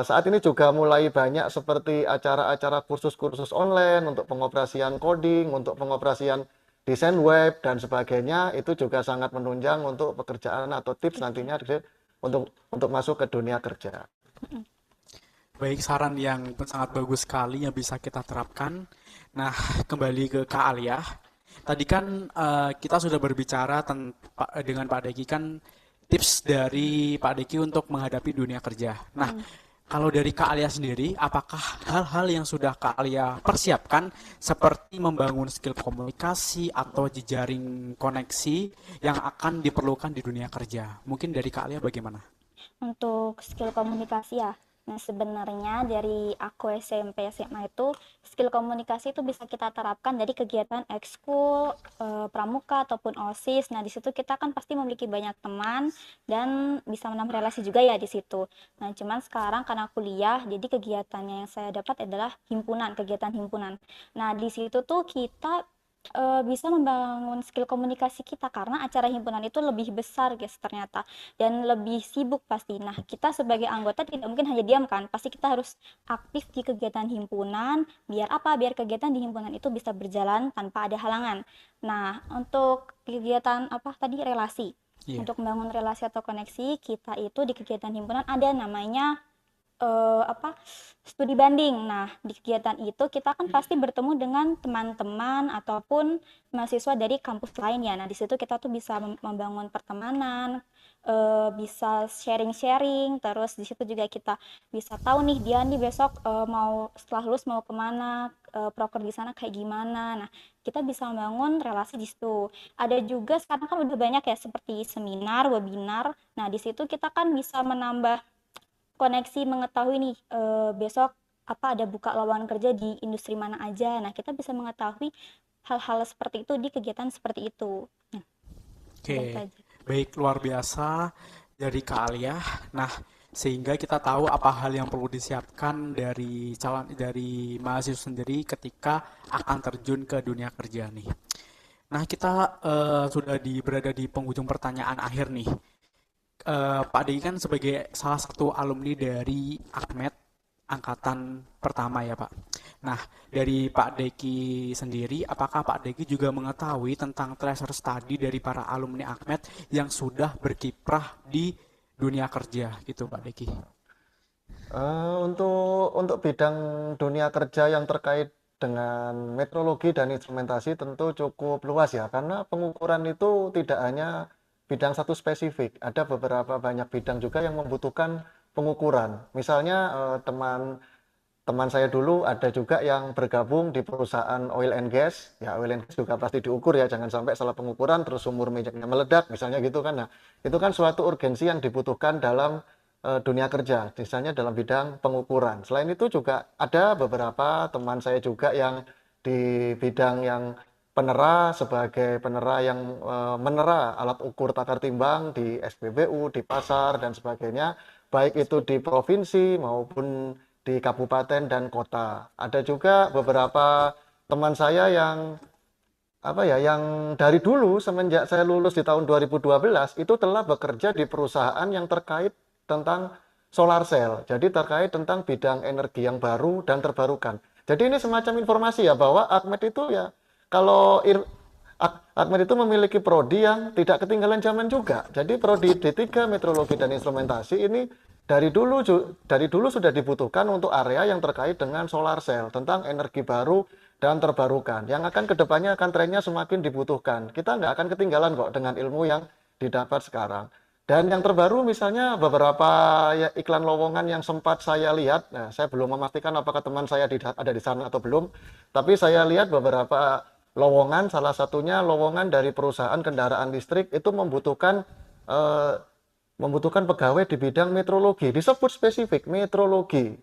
saat ini juga mulai banyak seperti acara-acara kursus-kursus online untuk pengoperasian coding, untuk pengoperasian desain web dan sebagainya. Itu juga sangat menunjang untuk pekerjaan atau tips nantinya untuk masuk ke dunia kerja. Baik, saran yang sangat bagus sekali yang bisa kita terapkan. Nah, kembali ke Kak Alia. Tadi kan kita sudah berbicara dengan Pak Deki kan tips dari Pak Deki untuk menghadapi dunia kerja. Nah, kalau dari Kak Alia sendiri, apakah hal-hal yang sudah Kak Alia persiapkan seperti membangun skill komunikasi atau jejaring koneksi yang akan diperlukan di dunia kerja? Mungkin dari Kak Alia bagaimana? Untuk skill komunikasi ya. Nah, sebenarnya dari aku SMP SMA itu skill komunikasi itu bisa kita terapkan dari kegiatan ekskul, pramuka ataupun OSIS. Nah, di situ kita kan pasti memiliki banyak teman dan bisa menambah relasi juga ya di situ. Nah, cuman sekarang karena kuliah, jadi kegiatannya yang saya dapat adalah kegiatan himpunan. Nah, di situ tuh kita bisa membangun skill komunikasi kita karena acara himpunan itu lebih besar guys ternyata dan lebih sibuk pasti. Nah, kita sebagai anggota tidak mungkin hanya diam kan, pasti kita harus aktif di kegiatan himpunan. Biar apa? Biar kegiatan di himpunan itu bisa berjalan tanpa ada halangan. Nah, untuk kegiatan apa tadi relasi. Untuk membangun relasi atau koneksi, kita itu di kegiatan himpunan ada namanya studi banding. Nah, di kegiatan itu kita kan pasti bertemu dengan teman-teman ataupun mahasiswa dari kampus lainnya. Nah, di situ kita tuh bisa membangun pertemanan, bisa sharing-sharing, terus di situ juga kita bisa tahu nih dia nih besok mau setelah lulus mau kemana, proker di sana kayak gimana. Nah, kita bisa membangun relasi di situ. Ada juga sekarang kan udah banyak ya seperti seminar, webinar. Nah, di situ kita kan bisa menambah koneksi mengetahui nih besok apa ada buka lowongan kerja di industri mana aja. Nah, kita bisa mengetahui hal-hal seperti itu di kegiatan seperti itu. Nah, Oke, baik, luar biasa dari Kak Alia. Nah, sehingga kita tahu apa hal yang perlu disiapkan dari mahasiswa sendiri ketika akan terjun ke dunia kerja nih. Nah, kita sudah berada di penghujung pertanyaan akhir nih. Pak Deki kan sebagai salah satu alumni dari AKMET angkatan pertama ya Pak. Nah, dari Pak Deki sendiri, apakah Pak Deki juga mengetahui tentang tracer study dari para alumni AKMET yang sudah berkiprah di dunia kerja gitu Pak Deki? Untuk bidang dunia kerja yang terkait dengan metrologi dan instrumentasi tentu cukup luas ya, karena pengukuran itu tidak hanya bidang satu spesifik, ada beberapa banyak bidang juga yang membutuhkan pengukuran. Misalnya teman saya dulu ada juga yang bergabung di perusahaan oil and gas, ya oil and gas juga pasti diukur ya, jangan sampai salah pengukuran terus sumur minyaknya meledak misalnya gitu kan. Nah, itu kan suatu urgensi yang dibutuhkan dalam dunia kerja, misalnya dalam bidang pengukuran. Selain itu juga ada beberapa teman saya juga yang di bidang yang penera, sebagai penera yang menera alat ukur takar timbang di SPBU, di pasar dan sebagainya, baik itu di provinsi maupun di kabupaten dan kota. Ada juga beberapa teman saya yang yang dari dulu semenjak saya lulus di tahun 2012 itu telah bekerja di perusahaan yang terkait tentang solar cell. Jadi terkait tentang bidang energi yang baru dan terbarukan. Jadi ini semacam informasi ya bahwa Akmed itu ya kalau Akmed itu memiliki prodi yang tidak ketinggalan zaman juga. Jadi prodi D3 Meteorologi dan Instrumentasi ini dari dulu sudah dibutuhkan untuk area yang terkait dengan solar cell, tentang energi baru dan terbarukan. Yang akan kedepannya akan trennya semakin dibutuhkan. Kita nggak akan ketinggalan kok dengan ilmu yang didapat sekarang. Dan yang terbaru misalnya beberapa ya, iklan lowongan yang sempat saya lihat, nah, saya belum memastikan apakah teman saya ada di sana atau belum, tapi saya lihat beberapa lowongan, salah satunya lowongan dari perusahaan kendaraan listrik itu membutuhkan pegawai di bidang meteorologi, disebut spesifik meteorologi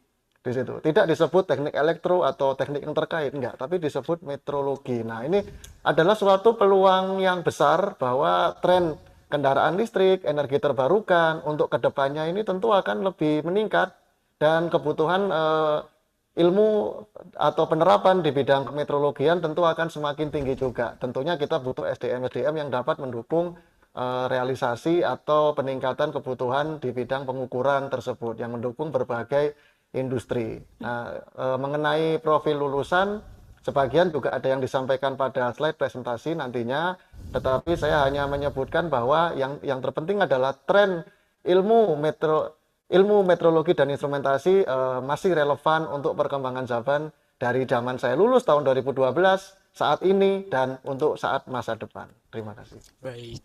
di situ. Tidak disebut teknik elektro atau teknik yang terkait, enggak, tapi disebut meteorologi. Nah, ini adalah suatu peluang yang besar bahwa tren kendaraan listrik, energi terbarukan untuk kedepannya ini tentu akan lebih meningkat dan kebutuhan ilmu atau penerapan di bidang meteorologian tentu akan semakin tinggi juga. Tentunya kita butuh SDM-SDM yang dapat mendukung realisasi atau peningkatan kebutuhan di bidang pengukuran tersebut yang mendukung berbagai industri. Nah, mengenai profil lulusan, sebagian juga ada yang disampaikan pada slide presentasi nantinya, tetapi saya hanya menyebutkan bahwa yang terpenting adalah tren ilmu meteorologi dan instrumentasi masih relevan untuk perkembangan zaman dari zaman saya lulus tahun 2012, saat ini, dan untuk saat masa depan. Terima kasih. Baik,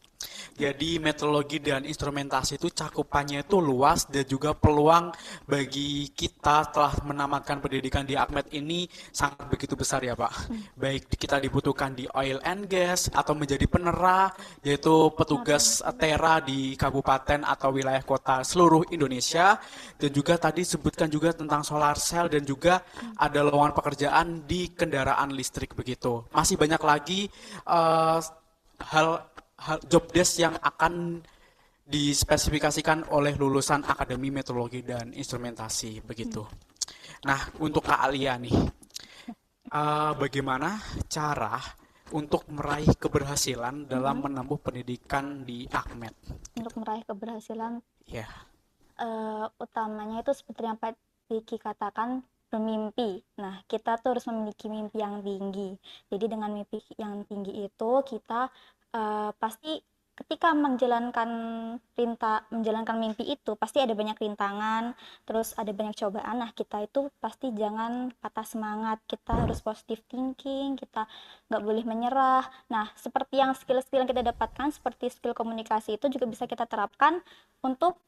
jadi meteorologi dan instrumentasi itu cakupannya itu luas dan juga peluang bagi kita telah menamatkan pendidikan di Akmed ini sangat begitu besar ya Pak. Baik kita dibutuhkan di oil and gas atau menjadi penerah, yaitu petugas tera di kabupaten atau wilayah kota seluruh Indonesia, dan juga tadi sebutkan juga tentang solar cell dan juga ada lowongan pekerjaan di kendaraan listrik begitu. Masih banyak lagi hal job desk yang akan dispesifikasikan oleh lulusan Akademi Meteorologi dan Instrumentasi begitu. Nah, untuk Kak Alia nih, bagaimana cara untuk meraih keberhasilan dalam menempuh pendidikan di Akmed? Untuk meraih keberhasilan, Ya, utamanya itu seperti yang Pak Diki katakan, bermimpi. Nah, kita tuh harus memiliki mimpi yang tinggi. Jadi dengan mimpi yang tinggi itu kita pasti ketika menjalankan mimpi itu pasti ada banyak rintangan, terus ada banyak cobaan. Nah, kita itu pasti jangan patah semangat. Kita harus positive thinking, kita nggak boleh menyerah. Nah, seperti yang skill-skill yang kita dapatkan, seperti skill komunikasi itu juga bisa kita terapkan untuk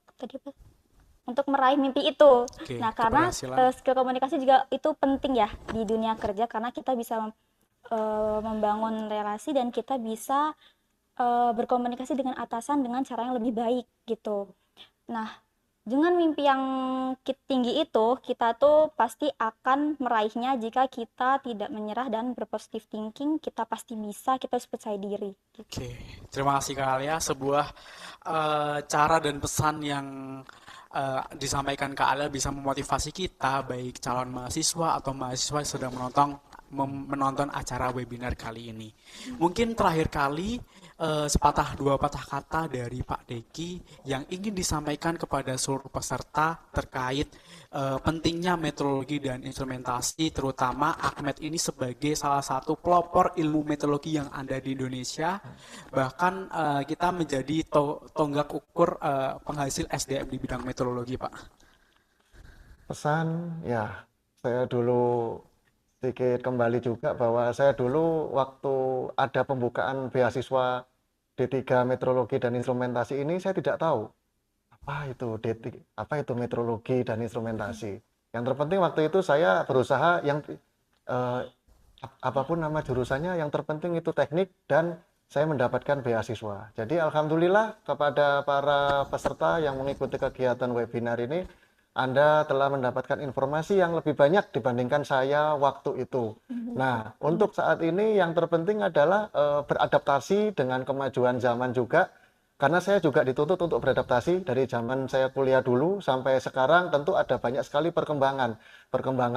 untuk meraih mimpi itu. Oke, Nah, karena keberhasilan. skill komunikasi juga itu penting ya di dunia kerja, karena kita bisa membangun relasi dan kita bisa berkomunikasi dengan atasan dengan cara yang lebih baik gitu. Nah, dengan mimpi yang tinggi itu, kita tuh pasti akan meraihnya jika kita tidak menyerah dan berpositif thinking. Kita pasti bisa, kita harus percaya diri. Gitu. Oke, terima kasih Kak Alia. Sebuah cara dan pesan yang disampaikan Kak Alia bisa memotivasi kita, baik calon mahasiswa atau mahasiswa yang sedang menonton acara webinar kali ini. Mungkin terakhir kali sepatah dua patah kata dari Pak Deki yang ingin disampaikan kepada seluruh peserta terkait pentingnya meteorologi dan instrumentasi, terutama Akmed ini sebagai salah satu pelopor ilmu meteorologi yang ada di Indonesia. Bahkan kita menjadi tonggak ukur penghasil SDM di bidang meteorologi, Pak. Pesan, ya, saya dulu sedikit kembali juga bahwa saya dulu waktu ada pembukaan beasiswa D3 Meteorologi dan Instrumentasi ini saya tidak tahu apa itu D3, apa itu meteorologi dan instrumentasi. Yang terpenting waktu itu saya berusaha apapun nama jurusannya, yang terpenting itu teknik dan saya mendapatkan beasiswa. Jadi alhamdulillah kepada para peserta yang mengikuti kegiatan webinar ini, Anda telah mendapatkan informasi yang lebih banyak dibandingkan saya waktu itu. Nah, untuk saat ini yang terpenting adalah beradaptasi dengan kemajuan zaman juga, karena saya juga dituntut untuk beradaptasi dari zaman saya kuliah dulu sampai sekarang. Tentu ada banyak sekali perkembangan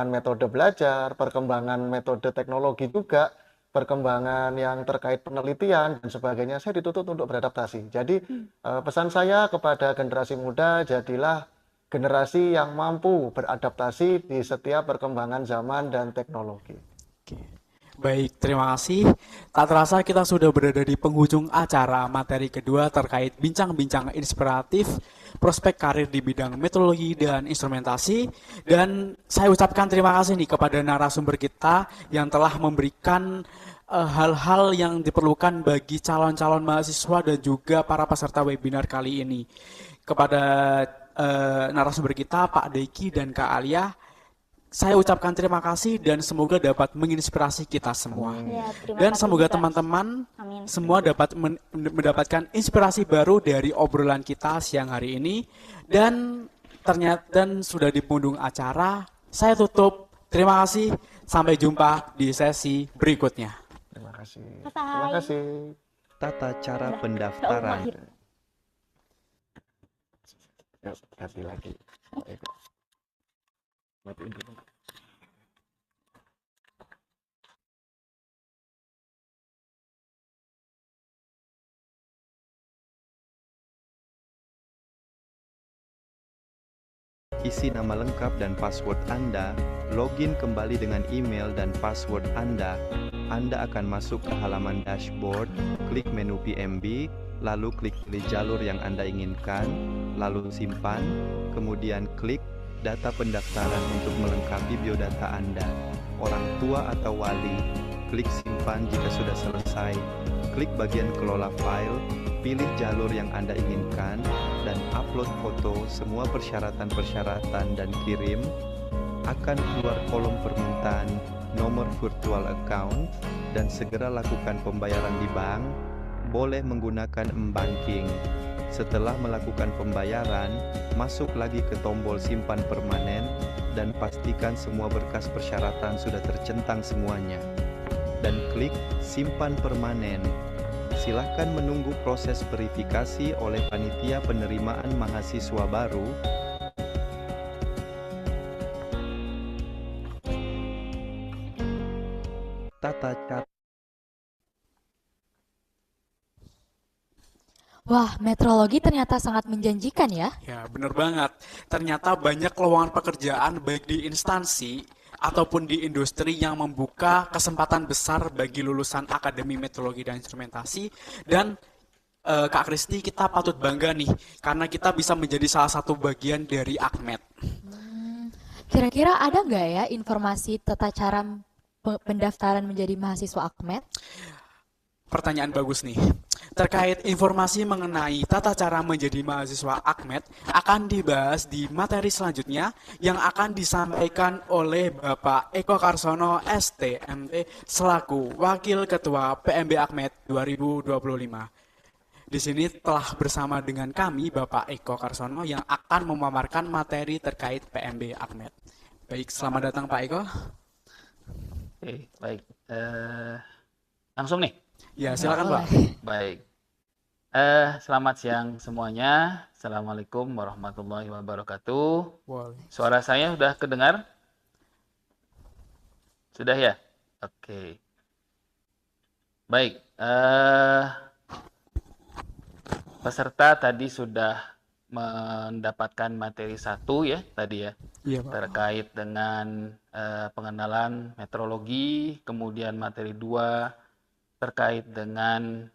metode belajar, perkembangan metode teknologi juga, perkembangan yang terkait penelitian dan sebagainya. Saya dituntut untuk beradaptasi. Jadi pesan saya kepada generasi muda, jadilah generasi yang mampu beradaptasi di setiap perkembangan zaman dan teknologi. Baik, terima kasih. Tak terasa kita sudah berada di penghujung acara materi kedua terkait bincang-bincang inspiratif prospek karir di bidang meteorologi dan instrumentasi. Dan saya ucapkan terima kasih nih kepada narasumber kita yang telah memberikan hal-hal yang diperlukan bagi calon-calon mahasiswa dan juga para peserta webinar kali ini. Kepada narasumber kita, Pak Deki dan Kak Alia, saya ucapkan terima kasih dan semoga dapat menginspirasi kita semua. Ya, terima Dan kasih semoga juga. teman-teman Amin. semua dapat mendapatkan inspirasi baru dari obrolan kita siang hari ini. Dan ternyata sudah di penghujung acara, saya tutup. Terima kasih. Sampai jumpa di sesi berikutnya. Terima kasih. Bye. Terima kasih. Tata cara pendaftaran. Yuk, ganti lagi. Matiin dulu. Isi nama lengkap dan password Anda, login kembali dengan email dan password Anda. Anda akan masuk ke halaman dashboard, klik menu PMB, lalu klik pilih jalur yang Anda inginkan, lalu simpan, kemudian klik data pendaftaran untuk melengkapi biodata Anda. Orang tua atau wali, klik simpan jika sudah selesai, klik bagian kelola file, pilih jalur yang Anda inginkan, dan upload foto semua persyaratan-persyaratan dan kirim. Akan keluar kolom permintaan nomor virtual account dan segera lakukan pembayaran di bank. Boleh menggunakan m-banking. Setelah melakukan pembayaran, masuk lagi ke tombol simpan permanen dan pastikan semua berkas persyaratan sudah tercentang semuanya. Dan klik simpan permanen. Silahkan menunggu proses verifikasi oleh panitia penerimaan mahasiswa baru. Tata cara. Wah, meteorologi ternyata sangat menjanjikan ya. Ya, benar banget. Ternyata banyak lowongan pekerjaan baik di instansi ataupun di industri yang membuka kesempatan besar bagi lulusan Akademi Meteorologi dan Instrumentasi. Dan Kak Kristi, kita patut bangga nih karena kita bisa menjadi salah satu bagian dari AKMET. Kira-kira ada nggak ya informasi tata cara pendaftaran menjadi mahasiswa AKMET? Pertanyaan bagus nih. Terkait informasi mengenai tata cara menjadi mahasiswa AKMET akan dibahas di materi selanjutnya yang akan disampaikan oleh Bapak Eko Karsono STMT selaku Wakil Ketua PMB AKMET 2025. Di sini telah bersama dengan kami Bapak Eko Karsono yang akan memaparkan materi terkait PMB AKMET. Baik, selamat datang Pak Eko. Oke, baik. Langsung nih. Ya, silakan Pak. Baik. Selamat siang semuanya. Assalamualaikum warahmatullahi wabarakatuh. Suara saya sudah kedengar? Sudah ya? Oke. Baik. Peserta tadi sudah mendapatkan materi 1 ya tadi ya. Iya, Pak. Terkait dengan pengenalan meteorologi, kemudian materi 2 terkait dengan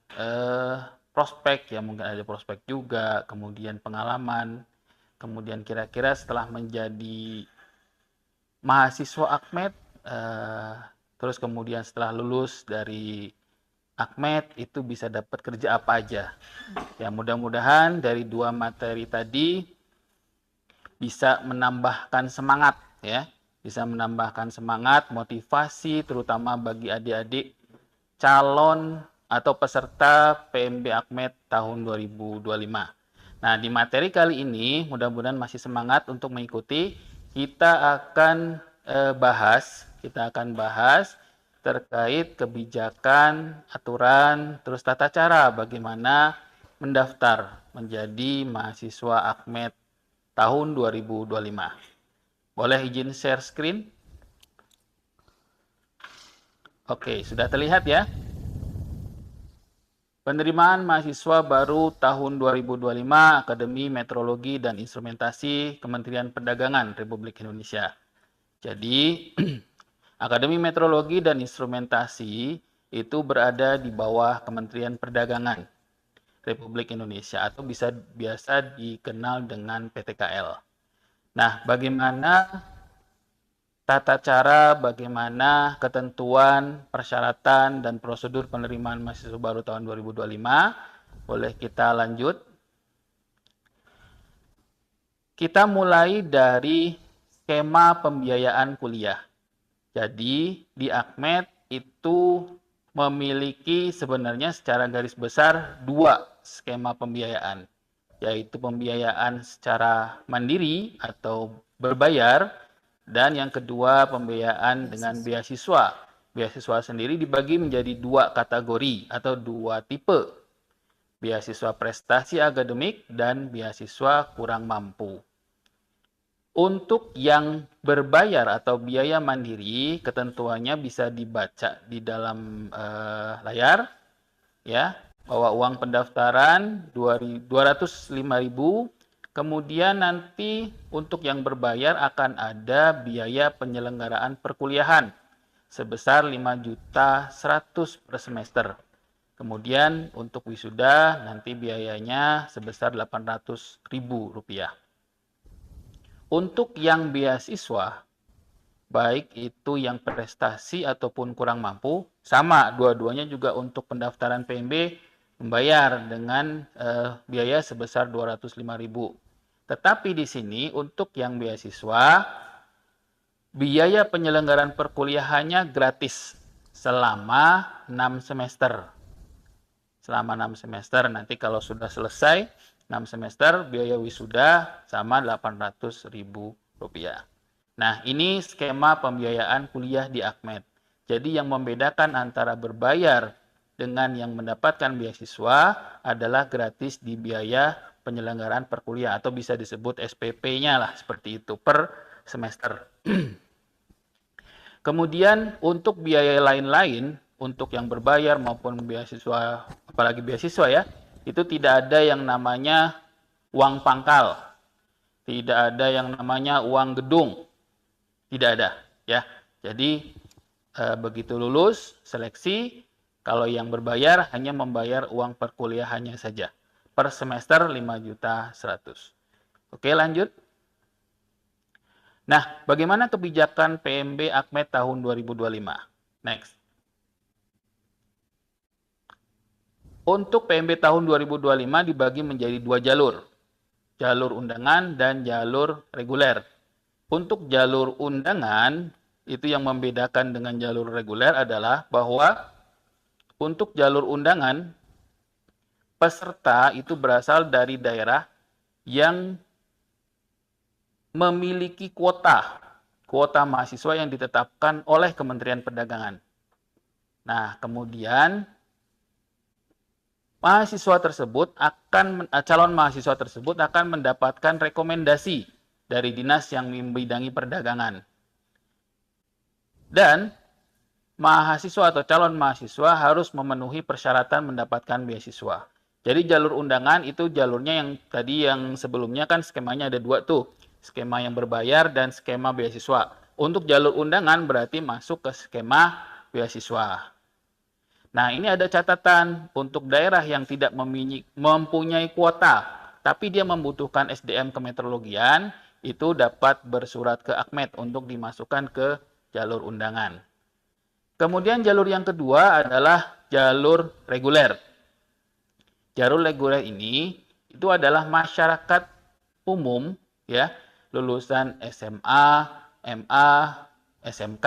prospek, ya mungkin ada prospek juga, kemudian pengalaman, kemudian kira-kira setelah menjadi mahasiswa AKMET, terus kemudian setelah lulus dari AKMET itu bisa dapat kerja apa aja. Ya mudah-mudahan dari 2 materi tadi bisa menambahkan semangat ya, bisa menambahkan semangat, motivasi terutama bagi adik-adik calon atau peserta PMB AKMET tahun 2025. Nah, di materi kali ini mudah-mudahan masih semangat untuk mengikuti. Kita akan bahas terkait kebijakan, aturan, terus tata cara bagaimana mendaftar menjadi mahasiswa AKMET tahun 2025. Boleh izin share screen? Oke, sudah terlihat ya? Penerimaan mahasiswa baru tahun 2025 Akademi Meteorologi dan Instrumentasi Kementerian Perdagangan Republik Indonesia. Jadi, Akademi Meteorologi dan Instrumentasi itu berada di bawah Kementerian Perdagangan Republik Indonesia atau biasa dikenal dengan PTKL. Nah, bagaimana tata cara, bagaimana ketentuan, persyaratan, dan prosedur penerimaan mahasiswa baru tahun 2025. Boleh kita lanjut. Kita mulai dari skema pembiayaan kuliah. Jadi, di AKMED itu memiliki sebenarnya secara garis besar 2 skema pembiayaan, yaitu pembiayaan secara mandiri atau berbayar, dan yang kedua, pembiayaan dengan beasiswa. Beasiswa sendiri dibagi menjadi 2 kategori atau 2 tipe. Beasiswa prestasi akademik dan beasiswa kurang mampu. Untuk yang berbayar atau biaya mandiri, ketentuannya bisa dibaca di dalam layar, ya, bahwa uang pendaftaran 205.000. Kemudian nanti untuk yang berbayar akan ada biaya penyelenggaraan perkuliahan sebesar 5.100.000 per semester. Kemudian untuk wisuda nanti biayanya sebesar Rp800.000. Untuk yang beasiswa, baik itu yang prestasi ataupun kurang mampu, sama dua-duanya juga untuk pendaftaran PMB membayar dengan biaya sebesar Rp205.000. Tetapi di sini untuk yang beasiswa, biaya penyelenggaraan perkuliahannya gratis selama 6 semester. Selama 6 semester, nanti kalau sudah selesai 6 semester, biaya wisuda sama Rp800.000. Nah, ini skema pembiayaan kuliah di AKMED. Jadi yang membedakan antara berbayar dengan yang mendapatkan beasiswa adalah gratis di biaya penyelenggaraan perkuliahan atau bisa disebut SPP-nya lah, seperti itu per semester. Kemudian untuk biaya lain-lain, untuk yang berbayar maupun beasiswa, apalagi beasiswa ya, itu tidak ada yang namanya uang pangkal, tidak ada yang namanya uang gedung, tidak ada ya. Jadi begitu lulus seleksi, kalau yang berbayar hanya membayar uang perkuliahannya saja. Per semester 5.100.000. Oke, lanjut. Nah, bagaimana kebijakan PMB AKMED tahun 2025? Next. Untuk PMB tahun 2025 dibagi menjadi 2 jalur. Jalur undangan dan jalur reguler. Untuk jalur undangan, itu yang membedakan dengan jalur reguler adalah bahwa untuk jalur undangan, peserta itu berasal dari daerah yang memiliki kuota mahasiswa yang ditetapkan oleh Kementerian Perdagangan. Nah, kemudian calon mahasiswa tersebut akan mendapatkan rekomendasi dari dinas yang membidangi perdagangan. Dan mahasiswa atau calon mahasiswa harus memenuhi persyaratan mendapatkan beasiswa. Jadi jalur undangan itu jalurnya yang sebelumnya kan skemanya ada 2 tuh. Skema yang berbayar dan skema beasiswa. Untuk jalur undangan berarti masuk ke skema beasiswa. Nah, ini ada catatan untuk daerah yang tidak mempunyai kuota, tapi dia membutuhkan SDM kemeteorologian, itu dapat bersurat ke AKMED untuk dimasukkan ke jalur undangan. Kemudian jalur yang kedua adalah jalur reguler. Jalur reguler ini itu adalah masyarakat umum ya, lulusan SMA, MA, SMK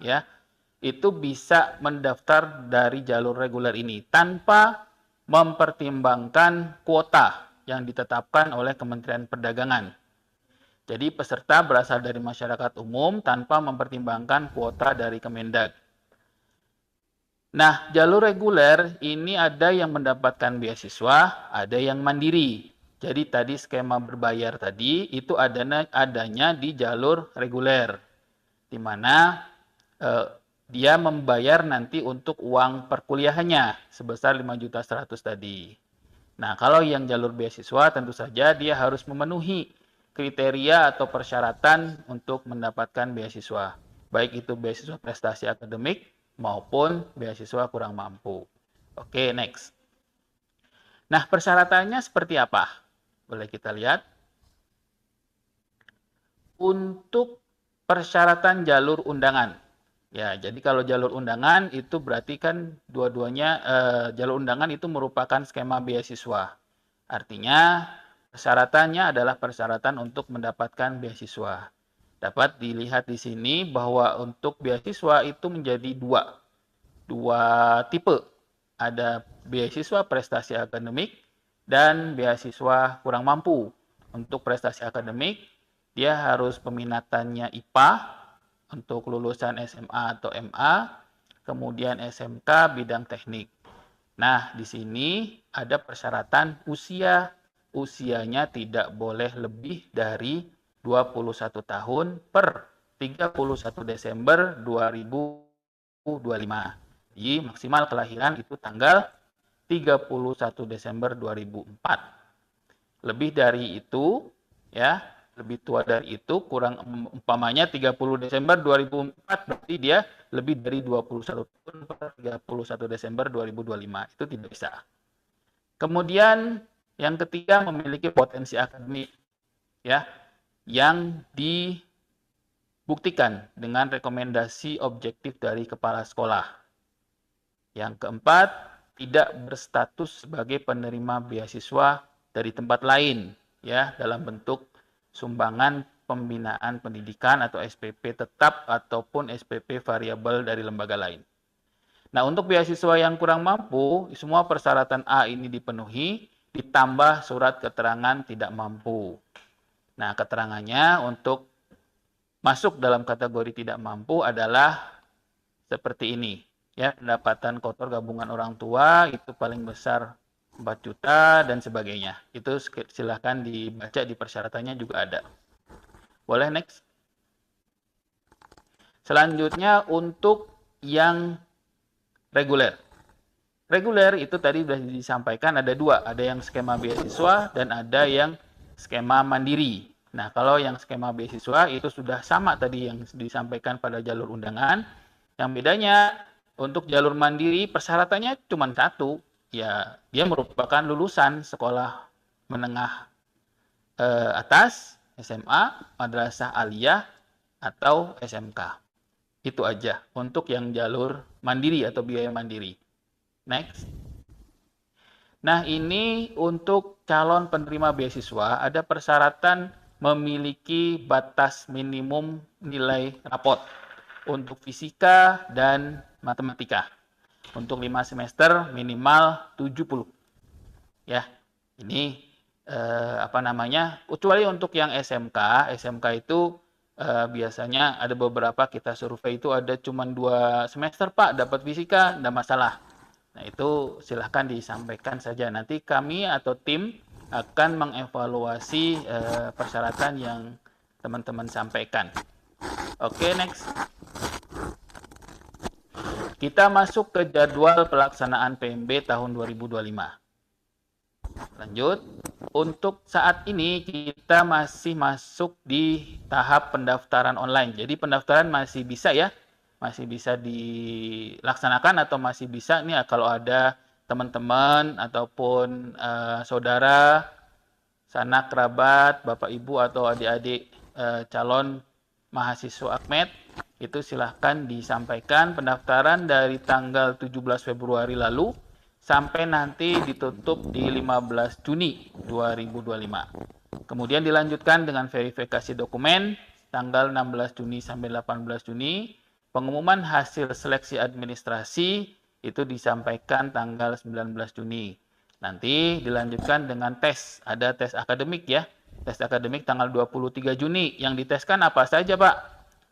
ya. Itu bisa mendaftar dari jalur reguler ini tanpa mempertimbangkan kuota yang ditetapkan oleh Kementerian Perdagangan. Jadi peserta berasal dari masyarakat umum tanpa mempertimbangkan kuota dari Kemendag. Nah, jalur reguler ini ada yang mendapatkan beasiswa, ada yang mandiri. Jadi tadi skema berbayar tadi itu adanya di jalur reguler, di mana dia membayar nanti untuk uang perkuliahannya sebesar 5.100.000 tadi. Nah, kalau yang jalur beasiswa tentu saja dia harus memenuhi kriteria atau persyaratan untuk mendapatkan beasiswa. Baik itu beasiswa prestasi akademik maupun beasiswa kurang mampu. Oke, next. Nah, persyaratannya seperti apa? Boleh kita lihat. Untuk persyaratan jalur undangan. Ya, jadi kalau jalur undangan itu berarti kan dua-duanya jalur undangan itu merupakan skema beasiswa. Artinya persyaratannya adalah persyaratan untuk mendapatkan beasiswa. Dapat dilihat di sini bahwa untuk beasiswa itu menjadi dua tipe. Ada beasiswa prestasi akademik dan beasiswa kurang mampu. Untuk prestasi akademik, dia harus peminatannya IPA untuk lulusan SMA atau MA, kemudian SMK bidang teknik. Nah, di sini ada persyaratan usia. Usianya tidak boleh lebih dari 21 tahun per 31 Desember 2025. Jadi maksimal kelahiran itu tanggal 31 Desember 2004. Lebih dari itu, ya, lebih tua dari itu, kurang umpamanya 30 Desember 2004, berarti dia lebih dari 21 tahun per 31 Desember 2025. Itu tidak bisa. Kemudian yang ketiga memiliki potensi akademik, ya, yang dibuktikan dengan rekomendasi objektif dari kepala sekolah. Yang keempat, tidak berstatus sebagai penerima beasiswa dari tempat lain, ya, dalam bentuk sumbangan pembinaan pendidikan atau SPP tetap ataupun SPP variabel dari lembaga lain. Nah, untuk beasiswa yang kurang mampu, semua persyaratan A ini dipenuhi, ditambah surat keterangan tidak mampu. Nah, keterangannya untuk masuk dalam kategori tidak mampu adalah seperti ini. Ya, pendapatan kotor gabungan orang tua itu paling besar 4 juta dan sebagainya. Itu silahkan dibaca di persyaratannya juga ada. Boleh next. Selanjutnya untuk yang reguler. Reguler itu tadi sudah disampaikan ada dua. Ada yang skema beasiswa dan ada yang skema mandiri. Nah, kalau yang skema beasiswa itu sudah sama tadi yang disampaikan pada jalur undangan. Yang bedanya untuk jalur mandiri persyaratannya cuma satu. Ya, dia merupakan lulusan sekolah menengah atas, SMA, madrasah aliyah, atau SMK. Itu aja untuk yang jalur mandiri atau biaya mandiri. Next. Nah, ini untuk calon penerima beasiswa ada persyaratan memiliki batas minimum nilai rapot untuk fisika dan matematika. Untuk 5 semester minimal 70. Ya, ini kecuali untuk yang SMK itu biasanya ada beberapa kita survei itu ada cuma 2 semester Pak dapat fisika, tidak masalah. Nah, itu silahkan disampaikan saja. Nanti kami atau tim akan mengevaluasi persyaratan yang teman-teman sampaikan. Oke, next. Kita masuk ke jadwal pelaksanaan PMB tahun 2025. Lanjut. Untuk saat ini kita masih masuk di tahap pendaftaran online. Jadi pendaftaran masih bisa ya. Masih bisa dilaksanakan atau masih bisa nih kalau ada teman-teman ataupun saudara, sanak kerabat, bapak ibu atau adik-adik calon mahasiswa AKMED itu silahkan disampaikan pendaftaran dari tanggal 17 Februari lalu sampai nanti ditutup di 15 Juni 2025. Kemudian dilanjutkan dengan verifikasi dokumen tanggal 16 Juni sampai 18 Juni. Pengumuman hasil seleksi administrasi itu disampaikan tanggal 19 Juni. Nanti dilanjutkan dengan tes, ada tes akademik ya. Tes akademik tanggal 23 Juni. Yang diteskan apa saja, Pak?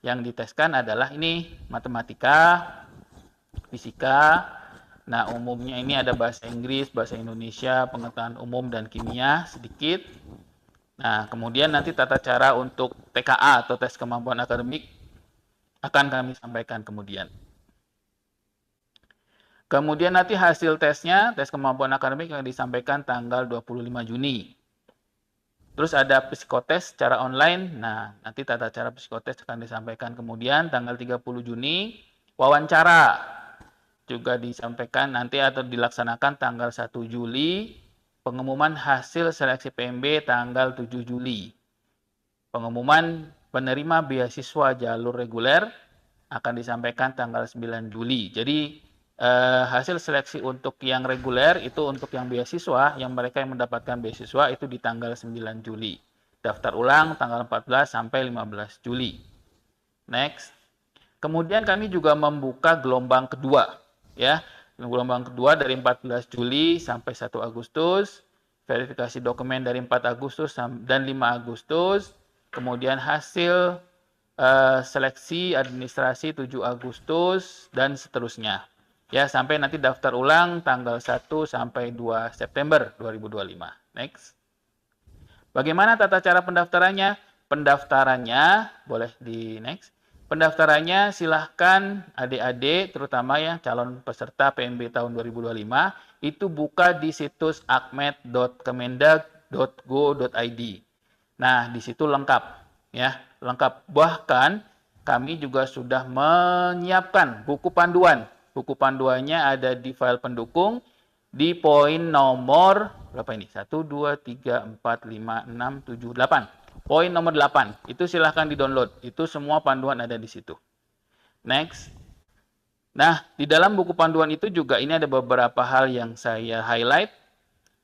Yang diteskan adalah ini matematika, fisika. Nah, umumnya ini ada bahasa Inggris, bahasa Indonesia, pengetahuan umum dan kimia sedikit. Nah, kemudian nanti tata cara untuk TKA atau tes kemampuan akademik akan kami sampaikan kemudian. Kemudian nanti hasil tesnya, tes kemampuan akademik yang disampaikan tanggal 25 Juni. Terus ada psikotes secara online. Nah, nanti tata cara psikotes akan disampaikan kemudian tanggal 30 Juni. Wawancara juga disampaikan nanti atau dilaksanakan tanggal 1 Juli. Pengumuman hasil seleksi PMB tanggal 7 Juli. Pengumuman penerima beasiswa jalur reguler akan disampaikan tanggal 9 Juli. Jadi hasil seleksi untuk yang reguler itu untuk yang beasiswa, yang mereka yang mendapatkan beasiswa itu di tanggal 9 Juli. Daftar ulang tanggal 14 sampai 15 Juli. Next. Kemudian kami juga membuka gelombang kedua, ya. Gelombang kedua dari 14 Juli sampai 1 Agustus, verifikasi dokumen dari 4 Agustus dan 5 Agustus, kemudian hasil seleksi administrasi 7 Agustus dan seterusnya. Ya, sampai nanti daftar ulang tanggal 1 sampai 2 September 2025. Next. Bagaimana tata cara pendaftarannya? Pendaftarannya, boleh di next. Pendaftarannya silahkan adik-adik, terutama yang calon peserta PMB tahun 2025, itu buka di situs akmed.kemendag.go.id. Nah, di situ lengkap, ya, lengkap. Bahkan kami juga sudah menyiapkan buku panduan. Buku panduannya ada di file pendukung di poin nomor berapa ini? 1, 2, 3, 4, 5, 6, 7, 8. Poin nomor 8. Itu silahkan di-download. Itu semua panduan ada di situ. Next. Nah, di dalam buku panduan itu juga ini ada beberapa hal yang saya highlight.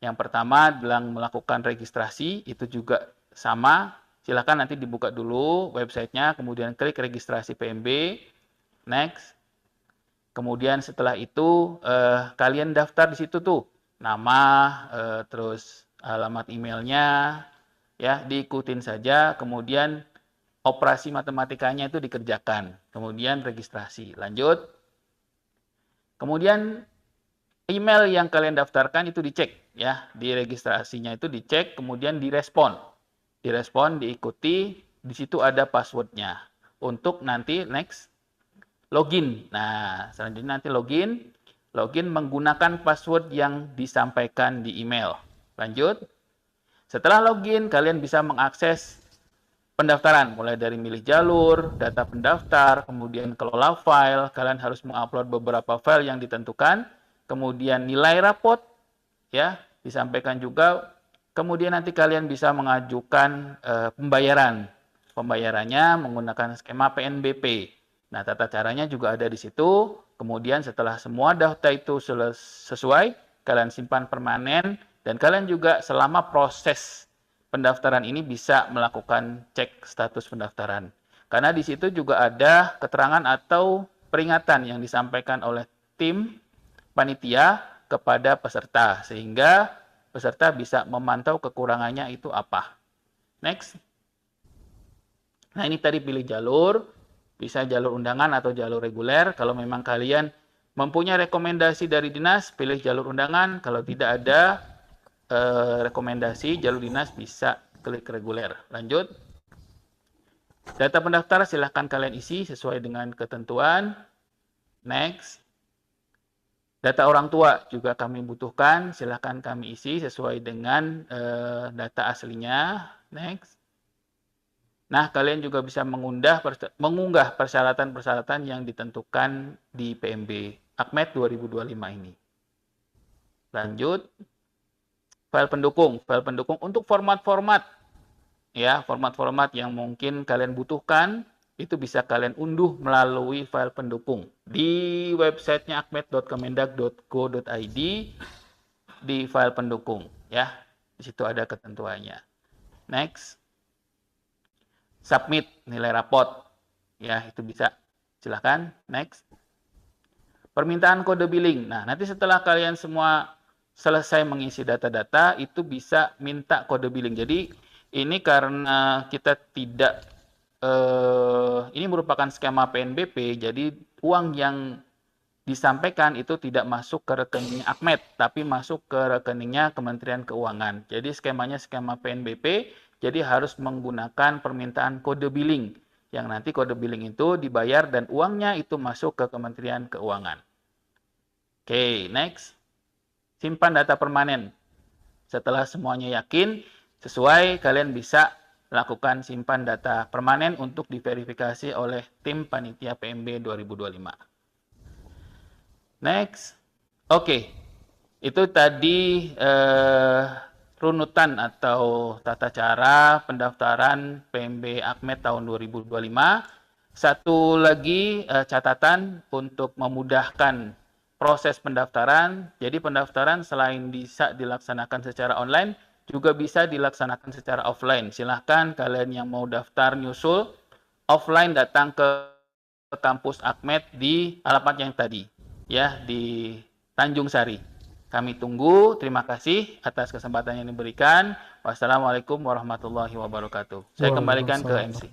Yang pertama adalah melakukan registrasi. Itu juga sama. Silahkan nanti dibuka dulu websitenya. Kemudian klik registrasi PMB. Next. Kemudian setelah itu kalian daftar di situ tuh nama, terus alamat emailnya, ya diikutin saja. Kemudian operasi matematikanya itu dikerjakan. Kemudian registrasi. Lanjut. Kemudian email yang kalian daftarkan itu dicek, ya di registrasinya itu dicek, kemudian direspon, diikuti. Di situ ada passwordnya untuk nanti next. Login. Nah, selanjutnya nanti login menggunakan password yang disampaikan di email. Lanjut. Setelah login, kalian bisa mengakses pendaftaran, mulai dari milih jalur, data pendaftar, kemudian kelola file, kalian harus mengupload beberapa file yang ditentukan, kemudian nilai rapot, ya, disampaikan juga, kemudian nanti kalian bisa mengajukan pembayaran. Pembayarannya menggunakan skema PNBP. Nah, tata caranya juga ada di situ. Kemudian setelah semua data itu sesuai, kalian simpan permanen, dan kalian juga selama proses pendaftaran ini bisa melakukan cek status pendaftaran. Karena di situ juga ada keterangan atau peringatan yang disampaikan oleh tim panitia kepada peserta, sehingga peserta bisa memantau kekurangannya itu apa. Next. Nah, ini tadi pilih jalur. Bisa jalur undangan atau jalur reguler. Kalau memang kalian mempunyai rekomendasi dari dinas, pilih jalur undangan. Kalau tidak ada rekomendasi jalur dinas, bisa klik reguler. Lanjut. Data pendaftar silahkan kalian isi sesuai dengan ketentuan. Next. Data orang tua juga kami butuhkan. Silahkan kami isi sesuai dengan data aslinya. Next. Nah, kalian juga bisa mengunggah persyaratan-persyaratan yang ditentukan di PMB Akmed 2025 ini. Lanjut. File pendukung untuk format-format, ya, format-format yang mungkin kalian butuhkan, itu bisa kalian unduh melalui file pendukung di websitenya akmed.kemendag.go.id di file pendukung, ya. Di situ ada ketentuannya. Next. Submit nilai rapot, ya, itu bisa. Silahkan. Next. Permintaan kode billing. Nah, nanti setelah kalian semua selesai mengisi data-data, itu bisa minta kode billing. Jadi ini karena kita tidak, ini merupakan skema PNBP, jadi uang yang disampaikan itu tidak masuk ke rekening Akmed, tapi masuk ke rekeningnya Kementerian Keuangan. Jadi skemanya skema PNBP, jadi harus menggunakan permintaan kode billing, yang nanti kode billing itu dibayar dan uangnya itu masuk ke Kementerian Keuangan. Oke, next. Simpan data permanen. Setelah semuanya yakin, sesuai, kalian bisa lakukan simpan data permanen untuk diverifikasi oleh tim panitia PMB 2025. Next. Oke, itu tadi runutan atau tata cara pendaftaran PMB AKMED tahun 2025. Satu lagi catatan untuk memudahkan proses pendaftaran. Jadi pendaftaran selain bisa dilaksanakan secara online, juga bisa dilaksanakan secara offline. Silahkan kalian yang mau daftar nyusul, offline datang ke kampus AKMED di alamat yang tadi, ya, di Tanjung Sari. Kami tunggu. Terima kasih atas kesempatan yang diberikan. Wassalamualaikum warahmatullahi wabarakatuh. Saya kembalikan ke MC.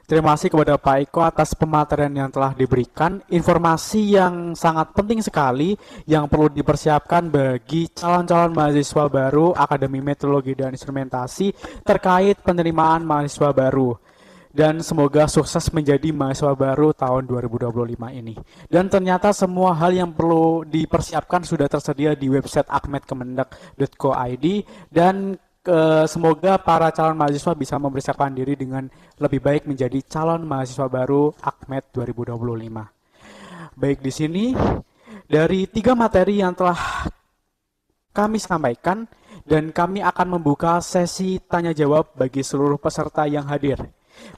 Terima kasih kepada Pak Iko atas pematerian yang telah diberikan. Informasi yang sangat penting sekali yang perlu dipersiapkan bagi calon-calon mahasiswa baru Akademi Meteorologi dan Instrumentasi terkait penerimaan mahasiswa baru. Dan semoga sukses menjadi mahasiswa baru tahun 2025 ini. Dan ternyata semua hal yang perlu dipersiapkan sudah tersedia di website akmedkemendak.co.id dan semoga para calon mahasiswa bisa mempersiapkan diri dengan lebih baik menjadi calon mahasiswa baru AKMED 2025. Baik, di sini dari 3 materi yang telah kami sampaikan dan kami akan membuka sesi tanya jawab bagi seluruh peserta yang hadir.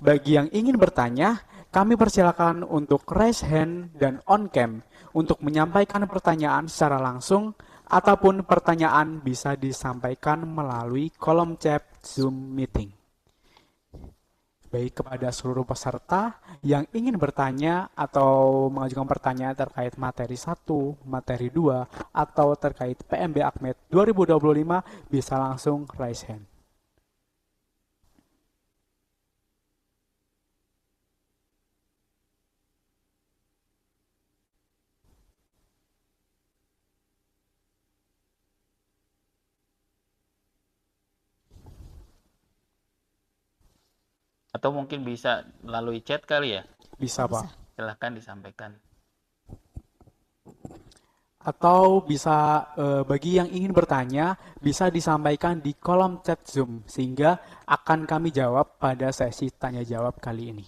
Bagi yang ingin bertanya, kami persilakan untuk raise hand dan on cam untuk menyampaikan pertanyaan secara langsung ataupun pertanyaan bisa disampaikan melalui kolom chat Zoom meeting. Baik, kepada seluruh peserta yang ingin bertanya atau mengajukan pertanyaan terkait materi 1, materi 2, atau terkait PMB AKMED 2025 bisa langsung raise hand. Atau mungkin bisa melalui chat kali ya? Bisa, Pak. Silahkan disampaikan. Atau bisa bagi yang ingin bertanya bisa disampaikan di kolom chat Zoom sehingga akan kami jawab pada sesi tanya jawab kali ini.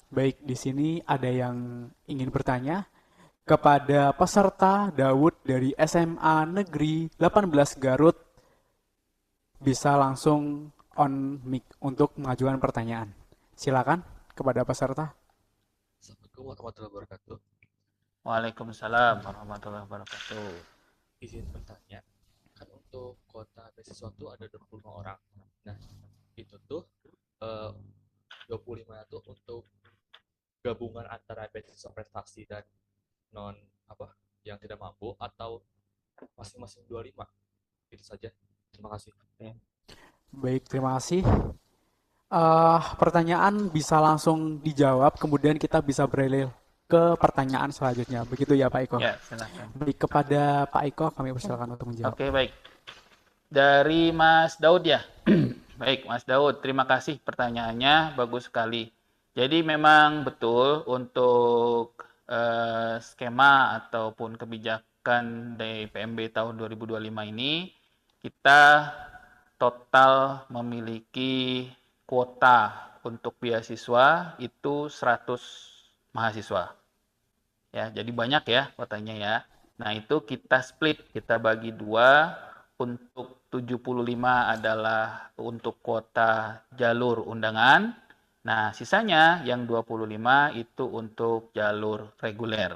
Baik, di sini ada yang ingin bertanya. Kepada peserta Daud dari SMA Negeri 18 Garut bisa langsung on mic untuk mengajukan pertanyaan. Silakan kepada peserta. Assalamualaikum warahmatullahi wabarakatuh. Waalaikumsalam warahmatullahi wabarakatuh. Izin bertanya, kan untuk kuota beasiswa itu ada 25 orang. Nah, itu tuh 25 itu untuk gabungan antara beasiswa prestasi dan non yang tidak mampu atau masing-masing 25. Itu saja. Terima kasih. Baik, terima kasih. Pertanyaan bisa langsung dijawab, kemudian kita bisa beralih ke pertanyaan selanjutnya. Begitu ya Pak Iko? Ya, silakan. Baik, kepada Pak Iko kami persilakan untuk menjawab. Oke, baik. Dari Mas Daud ya. Baik, Mas Daud, terima kasih pertanyaannya, bagus sekali. Jadi memang betul untuk skema ataupun kebijakan dari PMB tahun 2025 ini kita total memiliki kuota untuk beasiswa itu 100 mahasiswa. Ya, jadi banyak ya kuotanya ya. Nah, itu kita split, kita bagi 2. Untuk 75 adalah untuk kuota jalur undangan. Nah, sisanya yang 25 itu untuk jalur reguler.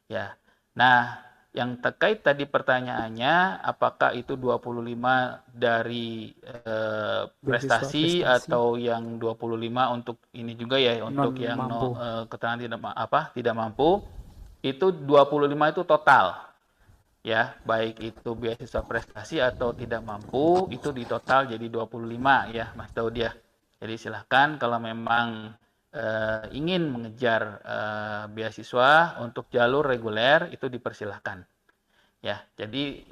Ya. Nah, yang terkait tadi pertanyaannya, apakah itu 25 dari prestasi atau yang 25 untuk ini juga ya, untuk yang keterangan tidak mampu, itu 25 itu total. Ya, baik itu beasiswa prestasi atau tidak mampu, itu di total jadi 25 ya, Mas Daud ya. Jadi silahkan kalau memang ingin mengejar beasiswa untuk jalur reguler itu dipersilahkan. Ya, jadi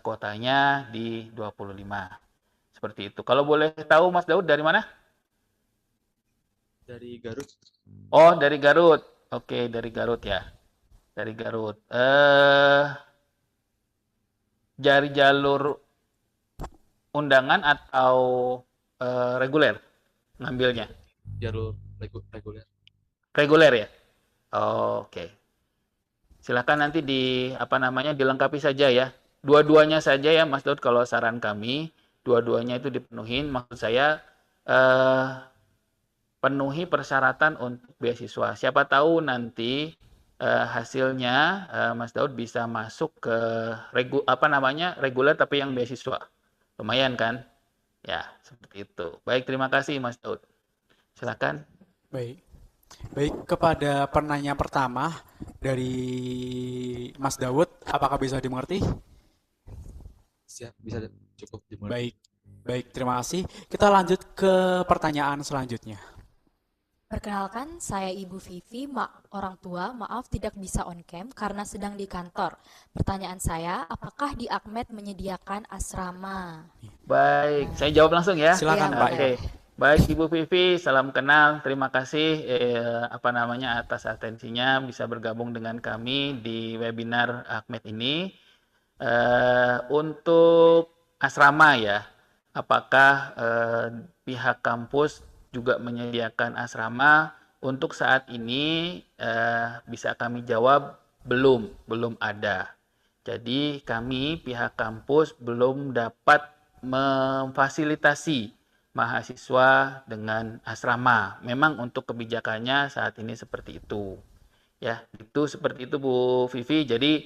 kuotanya di 25. Seperti itu. Kalau boleh tahu Mas Daud dari mana? Dari Garut. Oh, dari Garut. Oke, dari Garut ya. Dari Garut. Dari jalur undangan atau reguler ngambilnya? Jalur reguler. Reguler ya? Oh, oke. Silakan nanti dilengkapi saja ya. Dua-duanya saja ya Mas Daud, kalau saran kami, dua-duanya itu dipenuhin. Maksud saya penuhi persyaratan untuk beasiswa. Siapa tahu nanti hasilnya Mas Daud bisa masuk ke reguler tapi yang beasiswa. Lumayan kan? Ya, seperti itu. Baik, terima kasih Mas Daud. Silakan. Baik. Baik, kepada penanya pertama dari Mas Dawud, apakah bisa dimengerti? Siap, bisa cukup dimengerti. Baik, baik, terima kasih. Kita lanjut ke pertanyaan selanjutnya. Perkenalkan, saya Ibu Vivi, orang tua, maaf tidak bisa on cam karena sedang di kantor. Pertanyaan saya, apakah di Akmed menyediakan asrama? Baik, saya jawab langsung ya. Silakan, Iya, Pak. Oke. Baik Ibu Vivi, salam kenal. Terima kasih atas atensinya bisa bergabung dengan kami di webinar Akmed ini. Untuk asrama ya, apakah pihak kampus juga menyediakan asrama? Untuk saat ini bisa kami jawab belum ada. Jadi kami pihak kampus belum dapat memfasilitasi mahasiswa dengan asrama. Memang untuk kebijakannya saat ini seperti itu. Ya, itu seperti itu Bu Vivi. Jadi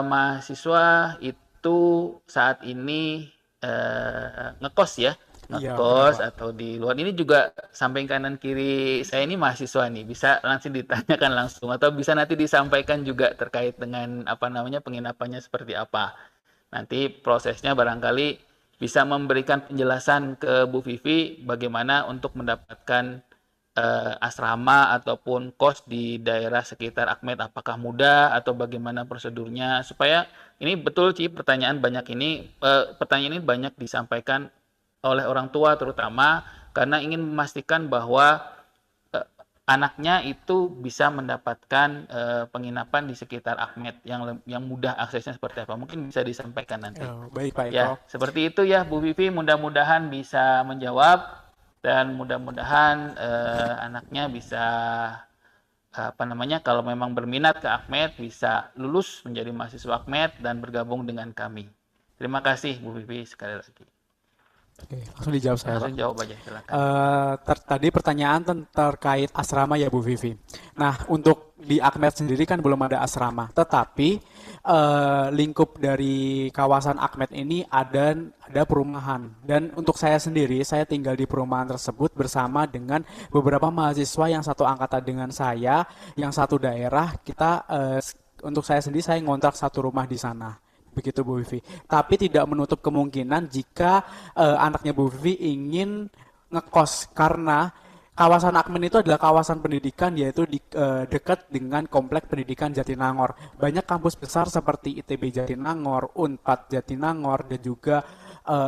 mahasiswa itu saat ini ngekos ya. Iya, Ngekos benar, Pak. atau di luar. Ini juga samping kanan kiri saya ini mahasiswa nih. Bisa langsung ditanyakan langsung atau bisa nanti disampaikan juga terkait dengan penginapannya seperti apa. Nanti prosesnya barangkali bisa memberikan penjelasan ke Bu Vivi bagaimana untuk mendapatkan asrama ataupun kos di daerah sekitar Akmed, apakah mudah atau bagaimana prosedurnya, supaya ini betul sih pertanyaan ini banyak disampaikan oleh orang tua terutama karena ingin memastikan bahwa anaknya itu bisa mendapatkan penginapan di sekitar Akmed yang mudah aksesnya seperti apa. Mungkin bisa disampaikan nanti. Oh, baik, Pak Eko. Ya, seperti itu ya Bu Vivi, mudah-mudahan bisa menjawab dan mudah-mudahan anaknya bisa kalau memang berminat ke Akmed bisa lulus menjadi mahasiswa Akmed dan bergabung dengan kami. Terima kasih Bu Vivi sekali lagi. Oke, langsung dijawab saya, Pak. Langsung jawab aja silakan. Tadi pertanyaan terkait asrama ya Bu Vivi. Nah, untuk di Akmed sendiri kan belum ada asrama, tetapi lingkup dari kawasan Akmed ini ada perumahan. Dan untuk saya sendiri, saya tinggal di perumahan tersebut bersama dengan beberapa mahasiswa yang satu angkatan dengan saya, yang satu daerah. Untuk saya sendiri, saya ngontrak satu rumah di sana. Begitu Bu Vivi. Tapi tidak menutup kemungkinan jika anaknya Bu Vivi ingin ngekos karena kawasan Akmen itu adalah kawasan pendidikan yaitu dekat dengan komplek pendidikan Jatinangor. Banyak kampus besar seperti ITB Jatinangor, Unpad Jatinangor dan juga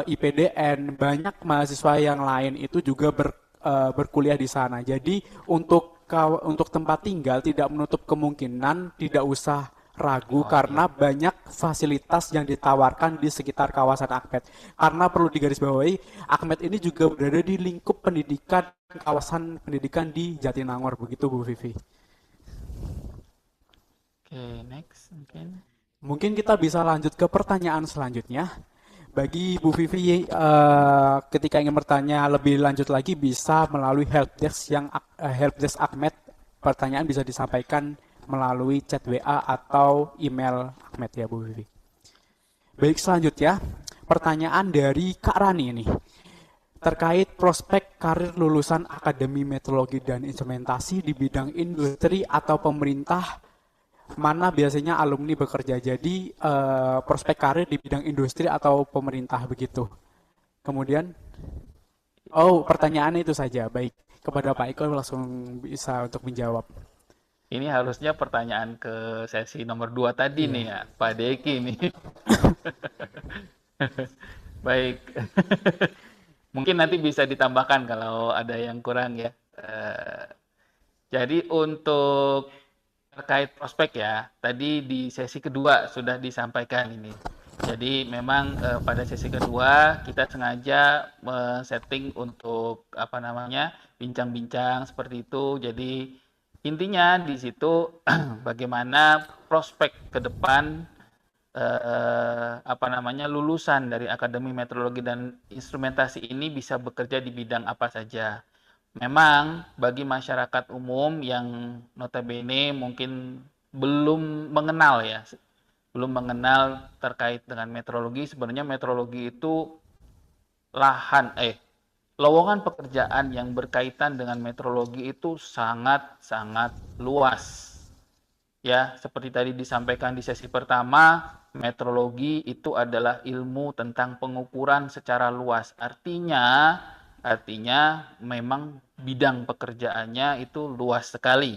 IPDN. Banyak mahasiswa yang lain itu juga berkuliah di sana. Jadi untuk tempat tinggal tidak menutup kemungkinan, tidak usah ragu karena banyak fasilitas yang ditawarkan di sekitar kawasan Akmed. Karena perlu digarisbawahi, Akmed ini juga berada di lingkup pendidikan kawasan pendidikan di Jatinangor, begitu Bu Vivi. Oke, next mungkin. Mungkin kita bisa lanjut ke pertanyaan selanjutnya. Bagi Bu Vivi, ketika ingin bertanya lebih lanjut lagi bisa melalui helpdesk Akmed. Pertanyaan bisa disampaikan melalui chat WA atau email Akmed ya Bu Vivi. Baik, selanjutnya pertanyaan dari Kak Rani ini terkait prospek karir lulusan Akademi Meteorologi dan Instrumentasi di bidang industri atau pemerintah, mana biasanya alumni bekerja. Jadi prospek karir di bidang industri atau pemerintah begitu. Kemudian pertanyaan itu saja. Baik, kepada Pak Eko langsung bisa untuk menjawab. Ini harusnya pertanyaan ke sesi nomor 2 tadi nih ya, Pak Deki nih. Baik. Mungkin nanti bisa ditambahkan kalau ada yang kurang ya. Jadi untuk terkait prospek ya, tadi di sesi kedua sudah disampaikan ini. Jadi memang pada sesi kedua kita sengaja setting untuk bincang-bincang seperti itu. Jadi intinya di situ bagaimana prospek ke depan lulusan dari Akademi Meteorologi dan Instrumentasi ini bisa bekerja di bidang apa saja. Memang bagi masyarakat umum yang notabene mungkin belum mengenal terkait dengan meteorologi, sebenarnya meteorologi itu lowongan pekerjaan yang berkaitan dengan meteorologi itu sangat-sangat luas. Ya, seperti tadi disampaikan di sesi pertama, meteorologi itu adalah ilmu tentang pengukuran secara luas. Artinya memang bidang pekerjaannya itu luas sekali.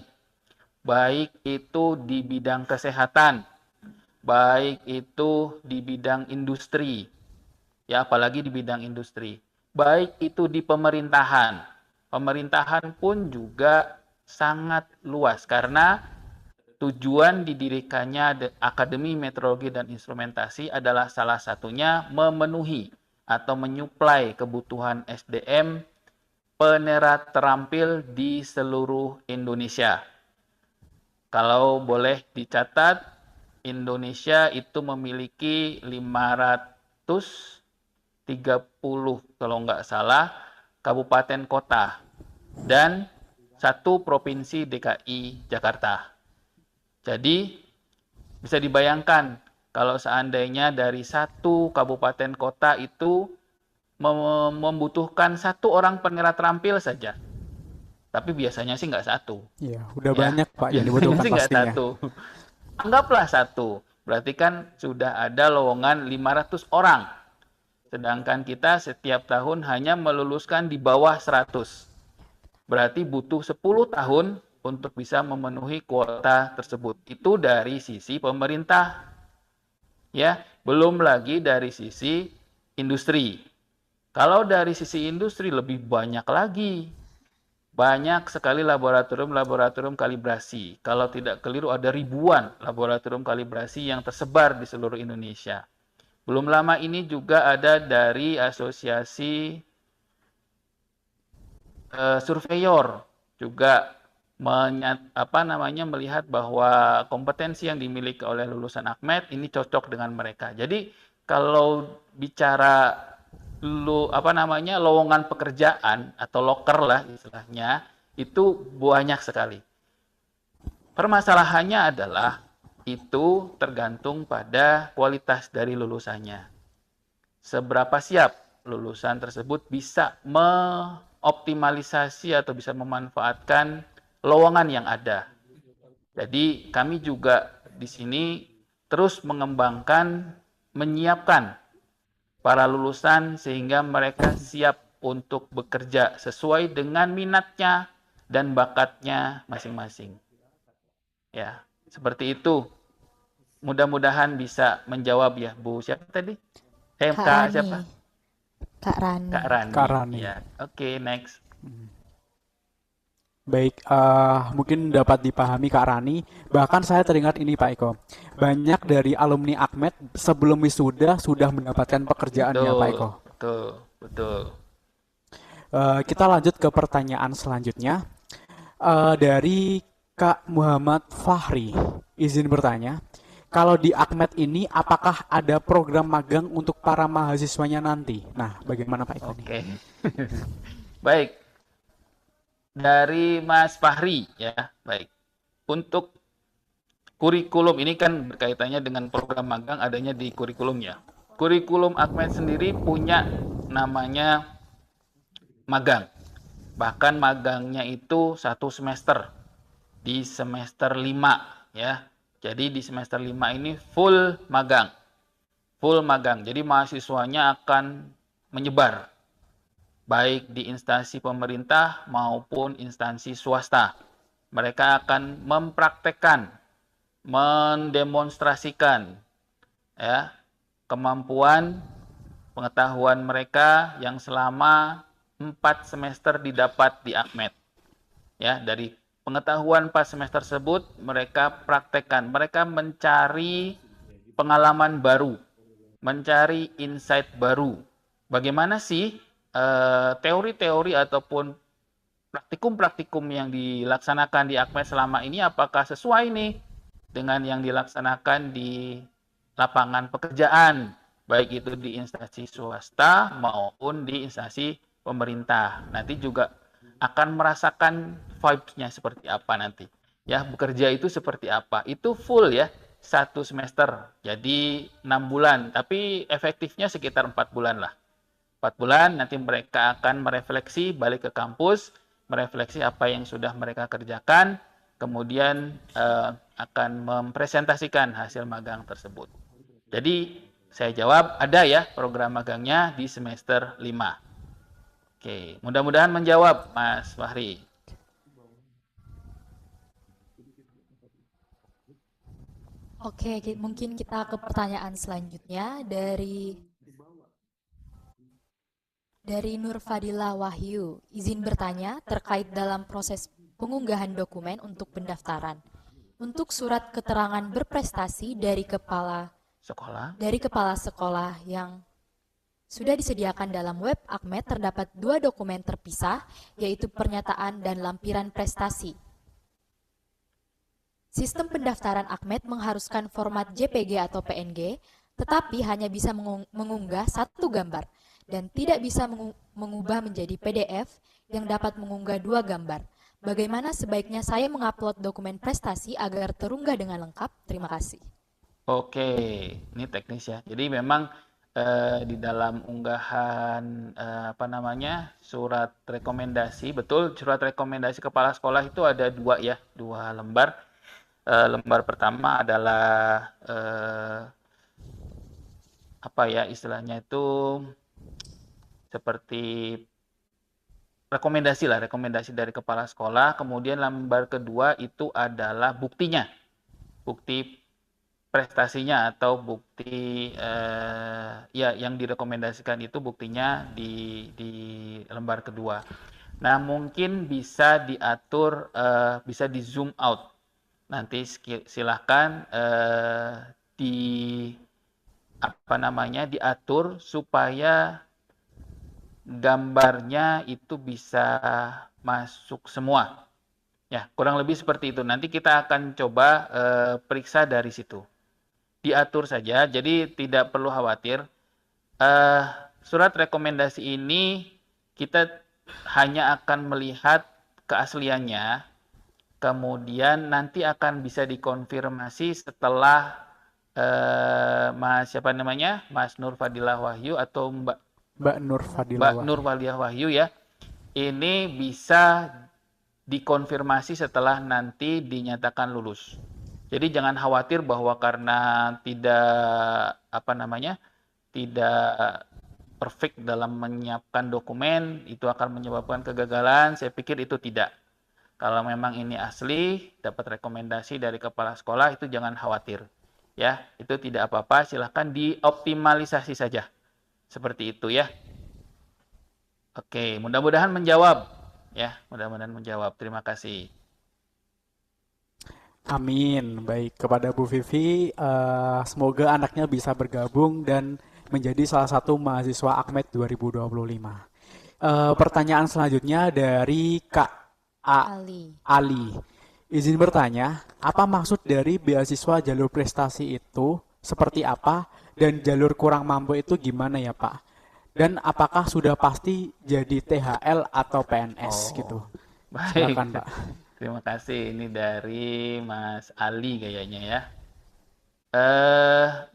Baik itu di bidang kesehatan, baik itu di bidang industri, ya apalagi di bidang industri. Baik itu di pemerintahan. Pemerintahan pun juga sangat luas karena tujuan didirikannya Akademi Meteorologi dan Instrumentasi adalah salah satunya memenuhi atau menyuplai kebutuhan SDM penerat terampil di seluruh Indonesia. Kalau boleh dicatat, Indonesia itu memiliki 530 kalau nggak salah kabupaten kota dan 1 provinsi DKI Jakarta. Jadi bisa dibayangkan kalau seandainya dari 1 kabupaten kota itu membutuhkan 1 orang penerat terampil saja. Tapi biasanya sih nggak 1. Iya, udah banyak Pak yang Biasanya dibutuhkan sih nggak pastinya. 1. Anggaplah 1. Berarti kan sudah ada lowongan 500 orang. Sedangkan kita setiap tahun hanya meluluskan di bawah 100. Berarti butuh 10 tahun untuk bisa memenuhi kuota tersebut. Itu dari sisi pemerintah. Ya, belum lagi dari sisi industri. Kalau dari sisi industri lebih banyak lagi. Banyak sekali laboratorium kalibrasi. Kalau tidak keliru ada ribuan laboratorium kalibrasi yang tersebar di seluruh Indonesia. Belum lama ini juga ada dari asosiasi surveyor juga melihat bahwa kompetensi yang dimiliki oleh lulusan AKMET ini cocok dengan mereka. Jadi kalau bicara lowongan pekerjaan atau loker lah istilahnya itu banyak sekali. Permasalahannya adalah itu tergantung pada kualitas dari lulusannya. Seberapa siap lulusan tersebut bisa mengoptimalisasi atau bisa memanfaatkan lowongan yang ada. Jadi kami juga di sini terus mengembangkan, menyiapkan para lulusan sehingga mereka siap untuk bekerja sesuai dengan minatnya dan bakatnya masing-masing. Ya, seperti itu. Mudah-mudahan bisa menjawab ya, Bu. Siapa tadi? Kak Rani. Siapa? Kak Rani. Kak Rani. Ya, oke, next. Baik, mungkin dapat dipahami Kak Rani. Bahkan saya teringat ini Pak Eko. Banyak dari alumni AKMET sebelum wisuda sudah mendapatkan pekerjaan ya Pak Eko. Betul. Kita lanjut ke pertanyaan selanjutnya. Dari Kak Muhammad Fahri, izin bertanya. Kalau di AKMET ini apakah ada program magang untuk para mahasiswanya nanti? Nah, bagaimana Pak Eko? Oke. Baik. Dari Mas Fahri ya, baik. Untuk kurikulum ini kan berkaitannya dengan program magang adanya di kurikulumnya. Kurikulum AKMET sendiri punya namanya magang. Bahkan magangnya itu 1 semester di semester 5 ya. Jadi di semester 5 ini full magang. Full magang. Jadi mahasiswanya akan menyebar baik di instansi pemerintah maupun instansi swasta. Mereka akan mempraktekkan, mendemonstrasikan ya, kemampuan pengetahuan mereka yang selama 4 semester didapat di AKMED. Ya, dari pengetahuan 4 semester tersebut mereka praktekkan, mereka mencari pengalaman baru, mencari insight baru. Bagaimana sih teori-teori ataupun praktikum-praktikum yang dilaksanakan di AKMED selama ini, apakah sesuai nih dengan yang dilaksanakan di lapangan pekerjaan, baik itu di instansi swasta maupun di instansi pemerintah. Nanti juga akan merasakan vibes-nya seperti apa nanti. Ya, bekerja itu seperti apa. Itu full ya, 1 semester. Jadi 6 bulan, tapi efektifnya sekitar 4 bulan lah. 4 bulan nanti mereka akan merefleksi, balik ke kampus, merefleksi apa yang sudah mereka kerjakan, kemudian akan mempresentasikan hasil magang tersebut. Jadi saya jawab, ada ya program magangnya di semester 5. Oke, mudah-mudahan menjawab Mas Fahri. Oke, mungkin kita ke pertanyaan selanjutnya dari Nur Fadila Wahyu. Izin bertanya terkait dalam proses pengunggahan dokumen untuk pendaftaran. Untuk surat keterangan berprestasi dari kepala sekolah yang sudah disediakan dalam web AKMED terdapat 2 dokumen terpisah, yaitu pernyataan dan lampiran prestasi. Sistem pendaftaran AKMED mengharuskan format JPG atau PNG, tetapi hanya bisa mengunggah 1 gambar dan tidak bisa mengubah menjadi PDF yang dapat mengunggah 2 gambar. Bagaimana sebaiknya saya mengupload dokumen prestasi agar terunggah dengan lengkap? Terima kasih. Oke, ini teknis ya. Jadi memang di dalam unggahan surat rekomendasi, betul, surat rekomendasi kepala sekolah itu ada 2 ya, 2 lembar. Lembar pertama adalah istilahnya itu seperti rekomendasi dari kepala sekolah. Kemudian lembar kedua itu adalah buktinya, bukti prestasinya atau bukti yang direkomendasikan itu buktinya di lembar kedua. Nah, mungkin bisa diatur, bisa di zoom out. Nanti silahkan diatur supaya gambarnya itu bisa masuk semua. Ya, kurang lebih seperti itu. Nanti kita akan coba periksa dari situ. Diatur saja, jadi tidak perlu khawatir. Surat rekomendasi ini kita hanya akan melihat keasliannya, kemudian nanti akan bisa dikonfirmasi setelah Mas Nur Fadilah Wahyu atau Mbak Nur Fadilah Wahyu ya. Ini bisa dikonfirmasi setelah nanti dinyatakan lulus. Jadi jangan khawatir bahwa karena tidak perfect dalam menyiapkan dokumen itu akan menyebabkan kegagalan. Saya pikir itu tidak. Kalau memang ini asli, dapat rekomendasi dari kepala sekolah, itu jangan khawatir. Ya, itu tidak apa-apa, silahkan dioptimalisasi saja. Seperti itu ya. Oke, mudah-mudahan menjawab. Ya, mudah-mudahan menjawab. Terima kasih. Amin. Baik, kepada Bu Vivi, semoga anaknya bisa bergabung dan menjadi salah satu mahasiswa AKMED 2025. Pertanyaan selanjutnya dari Kak Ali. Izin bertanya, apa maksud dari beasiswa jalur prestasi itu, seperti apa, dan jalur kurang mampu itu gimana ya Pak? Dan apakah sudah pasti jadi THL atau PNS gitu? Baik. Silakan Pak. Terima kasih, ini dari Mas Ali kayaknya ya.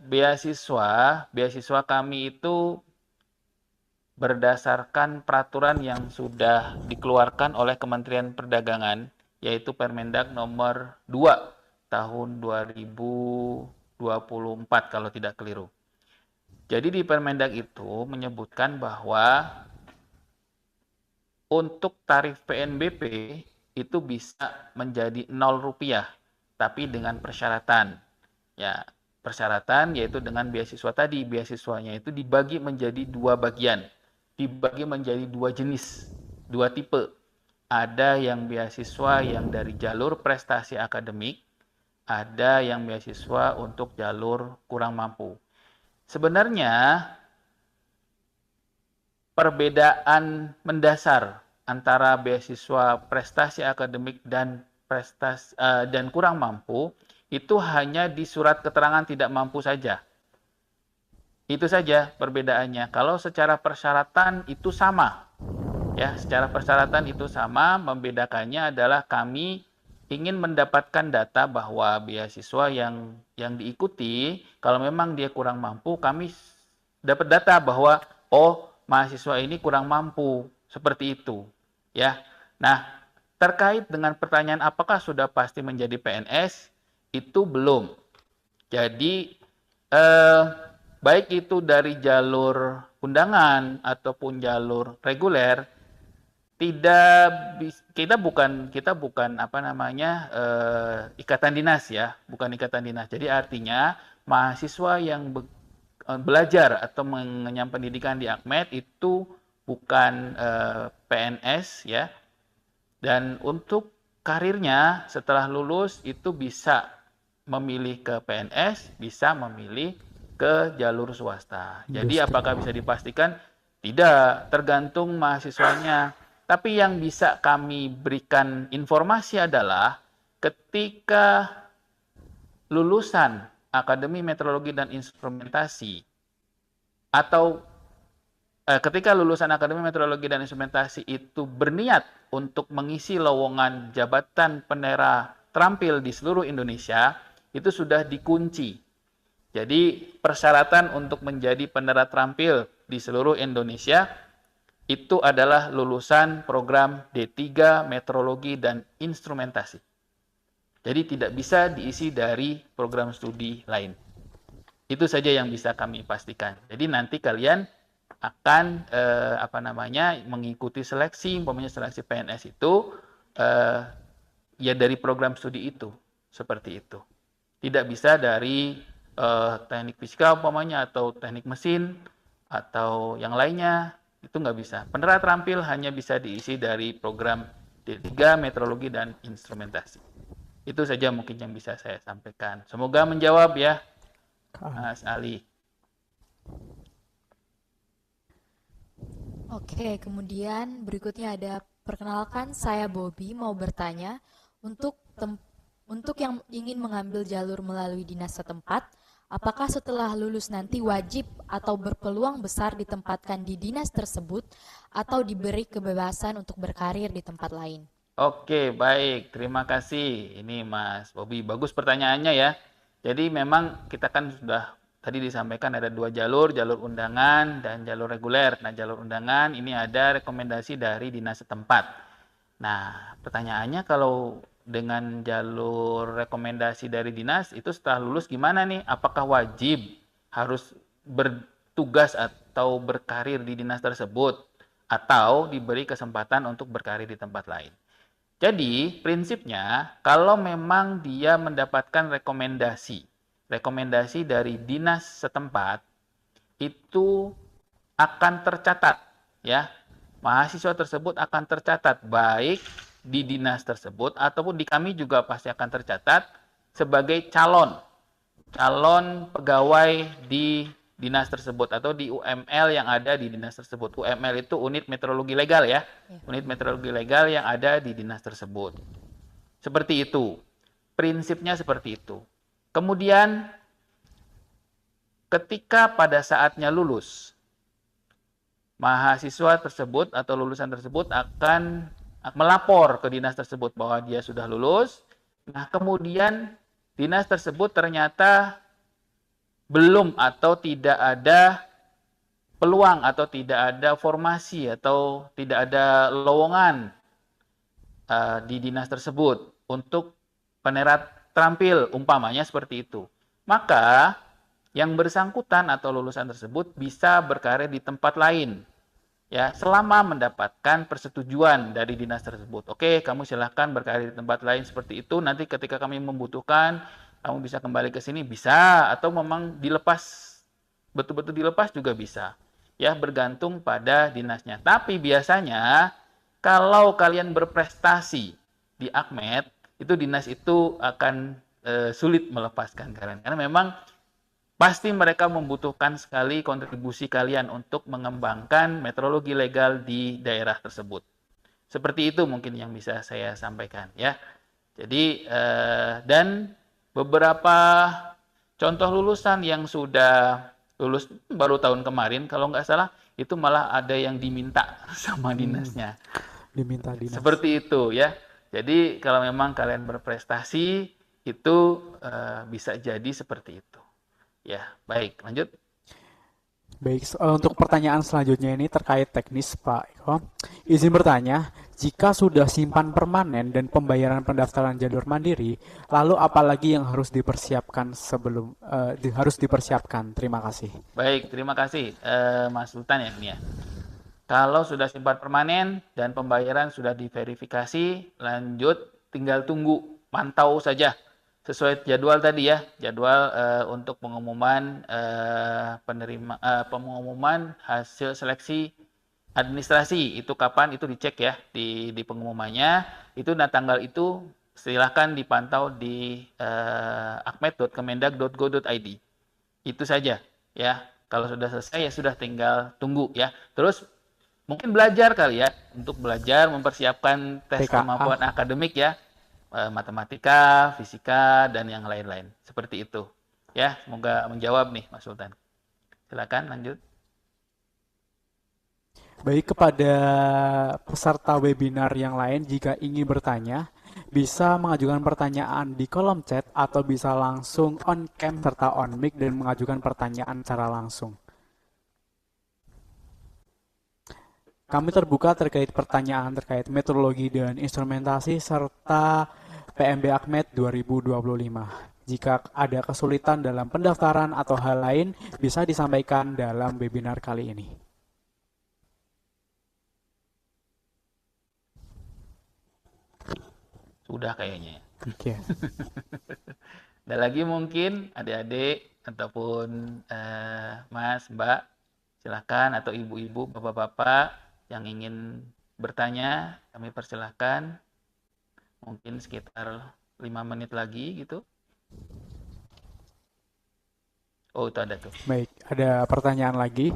Beasiswa kami itu berdasarkan peraturan yang sudah dikeluarkan oleh Kementerian Perdagangan, yaitu Permendag nomor 2 tahun 2024 kalau tidak keliru. Jadi di Permendag itu menyebutkan bahwa untuk tarif PNBP itu bisa menjadi Rp0, tapi dengan persyaratan. Ya, persyaratan, yaitu dengan beasiswa tadi. Beasiswanya itu dibagi menjadi 2 bagian, dibagi menjadi 2 jenis, 2 tipe. Ada yang beasiswa yang dari jalur prestasi akademik, ada yang beasiswa untuk jalur kurang mampu. Sebenarnya perbedaan mendasar antara beasiswa prestasi akademik dan kurang mampu itu hanya di surat keterangan tidak mampu saja. Itu saja perbedaannya. Kalau secara persyaratan itu sama. Ya, secara persyaratan itu sama, membedakannya adalah kami ingin mendapatkan data bahwa beasiswa yang diikuti, kalau memang dia kurang mampu, kami dapat data bahwa mahasiswa ini kurang mampu, seperti itu. Ya. Nah, terkait dengan pertanyaan apakah sudah pasti menjadi PNS, itu belum. Jadi baik itu dari jalur undangan ataupun jalur reguler, kita bukan ikatan dinas ya, bukan ikatan dinas. Jadi artinya mahasiswa yang belajar atau mengenyam pendidikan di AKMED itu bukan PNS ya. Dan untuk karirnya setelah lulus itu bisa memilih ke PNS, bisa memilih ke jalur swasta. Jadi apakah bisa dipastikan? Tidak, tergantung mahasiswanya. Tapi yang bisa kami berikan informasi adalah ketika lulusan Akademi Meteorologi dan Instrumentasi atau ketika lulusan Akademi Meteorologi dan Instrumentasi itu berniat untuk mengisi lowongan jabatan penera terampil di seluruh Indonesia, itu sudah dikunci. Jadi persyaratan untuk menjadi penera terampil di seluruh Indonesia itu adalah lulusan program D3 Meteorologi dan Instrumentasi. Jadi tidak bisa diisi dari program studi lain. Itu saja yang bisa kami pastikan. Jadi nanti kalian akan mengikuti seleksi, umpamanya seleksi PNS itu ya dari program studi itu, seperti itu. Tidak bisa dari teknik fisika umpamanya atau teknik mesin atau yang lainnya, itu nggak bisa. Penera terampil hanya bisa diisi dari program D3 Meteorologi dan Instrumentasi. Itu saja mungkin yang bisa saya sampaikan. Semoga menjawab ya, Mas Ali. Oke, kemudian berikutnya ada perkenalkan saya Bobby mau bertanya untuk yang ingin mengambil jalur melalui dinas setempat, apakah setelah lulus nanti wajib atau berpeluang besar ditempatkan di dinas tersebut atau diberi kebebasan untuk berkarir di tempat lain? Oke, baik. Terima kasih. Ini Mas Bobby. Bagus pertanyaannya ya. Jadi memang kita kan sudah tadi disampaikan ada 2 jalur, jalur undangan dan jalur reguler. Nah, jalur undangan ini ada rekomendasi dari dinas setempat. Nah, pertanyaannya kalau dengan jalur rekomendasi dari dinas itu setelah lulus gimana nih? Apakah wajib harus bertugas atau berkarir di dinas tersebut atau diberi kesempatan untuk berkarir di tempat lain? Jadi, prinsipnya kalau memang dia mendapatkan rekomendasi dari dinas setempat itu akan tercatat ya. Mahasiswa tersebut akan tercatat baik di dinas tersebut ataupun di kami juga pasti akan tercatat sebagai calon pegawai di dinas tersebut atau di UML yang ada di dinas tersebut. UML itu unit meteorologi legal ya. Unit meteorologi legal yang ada di dinas tersebut. Seperti itu. Prinsipnya seperti itu. Kemudian ketika pada saatnya lulus, mahasiswa tersebut atau lulusan tersebut akan melapor ke dinas tersebut bahwa dia sudah lulus. Nah, kemudian dinas tersebut ternyata belum atau tidak ada peluang atau tidak ada formasi atau tidak ada lowongan di dinas tersebut untuk penera terampil, umpamanya seperti itu. Maka yang bersangkutan atau lulusan tersebut bisa berkarir di tempat lain. Ya, selama mendapatkan persetujuan dari dinas tersebut. Oke, kamu silahkan berkarir di tempat lain seperti itu. Nanti ketika kami membutuhkan, kamu bisa kembali ke sini, bisa, atau memang dilepas, betul-betul dilepas juga bisa. Ya, bergantung pada dinasnya. Tapi biasanya kalau kalian berprestasi di Akmed, itu dinas itu akan sulit melepaskan kalian. Karena memang pasti mereka membutuhkan sekali kontribusi kalian untuk mengembangkan metrologi legal di daerah tersebut. Seperti itu mungkin yang bisa saya sampaikan ya. Jadi dan beberapa contoh lulusan yang sudah lulus baru tahun kemarin kalau nggak salah itu malah ada yang diminta sama dinasnya. Diminta dinas. Seperti itu ya. Jadi kalau memang kalian berprestasi itu bisa jadi seperti itu. Ya, baik, lanjut. Baik, untuk pertanyaan selanjutnya ini terkait teknis Pak Eko. Izin bertanya, jika sudah simpan permanen dan pembayaran pendaftaran jalur mandiri, lalu apalagi yang harus dipersiapkan sebelum harus dipersiapkan? Terima kasih. Baik, terima kasih Mas Sultan ya ini ya. Kalau sudah simpan permanen dan pembayaran sudah diverifikasi, lanjut tinggal tunggu, pantau saja sesuai jadwal tadi ya, jadwal untuk pengumuman pengumuman hasil seleksi administrasi itu kapan itu dicek ya di pengumumannya itu. Nah, tanggal itu silahkan dipantau di akmed.kemendag.go.id. Itu saja ya. Kalau sudah selesai ya sudah tinggal tunggu ya. Terus mungkin belajar kali ya, untuk belajar mempersiapkan tes PKA. kemampuan akademik ya, matematika, fisika, dan yang lain-lain. Seperti itu. Ya, semoga menjawab nih Mas Sultan. Silakan lanjut. Baik, kepada peserta webinar yang lain, jika ingin bertanya, bisa mengajukan pertanyaan di kolom chat atau bisa langsung on cam serta on mic dan mengajukan pertanyaan secara langsung. Kami terbuka terkait pertanyaan terkait metrologi dan instrumentasi serta PMB Akmed 2025. Jika ada kesulitan dalam pendaftaran atau hal lain, bisa disampaikan dalam webinar kali ini. Sudah kayaknya. Oke. Ada lagi mungkin adik-adik ataupun Mas, Mbak, silakan, atau ibu-ibu, bapak-bapak yang ingin bertanya, kami persilahkan. Mungkin sekitar 5 menit lagi gitu. Oh, itu ada tuh. Baik, ada pertanyaan lagi.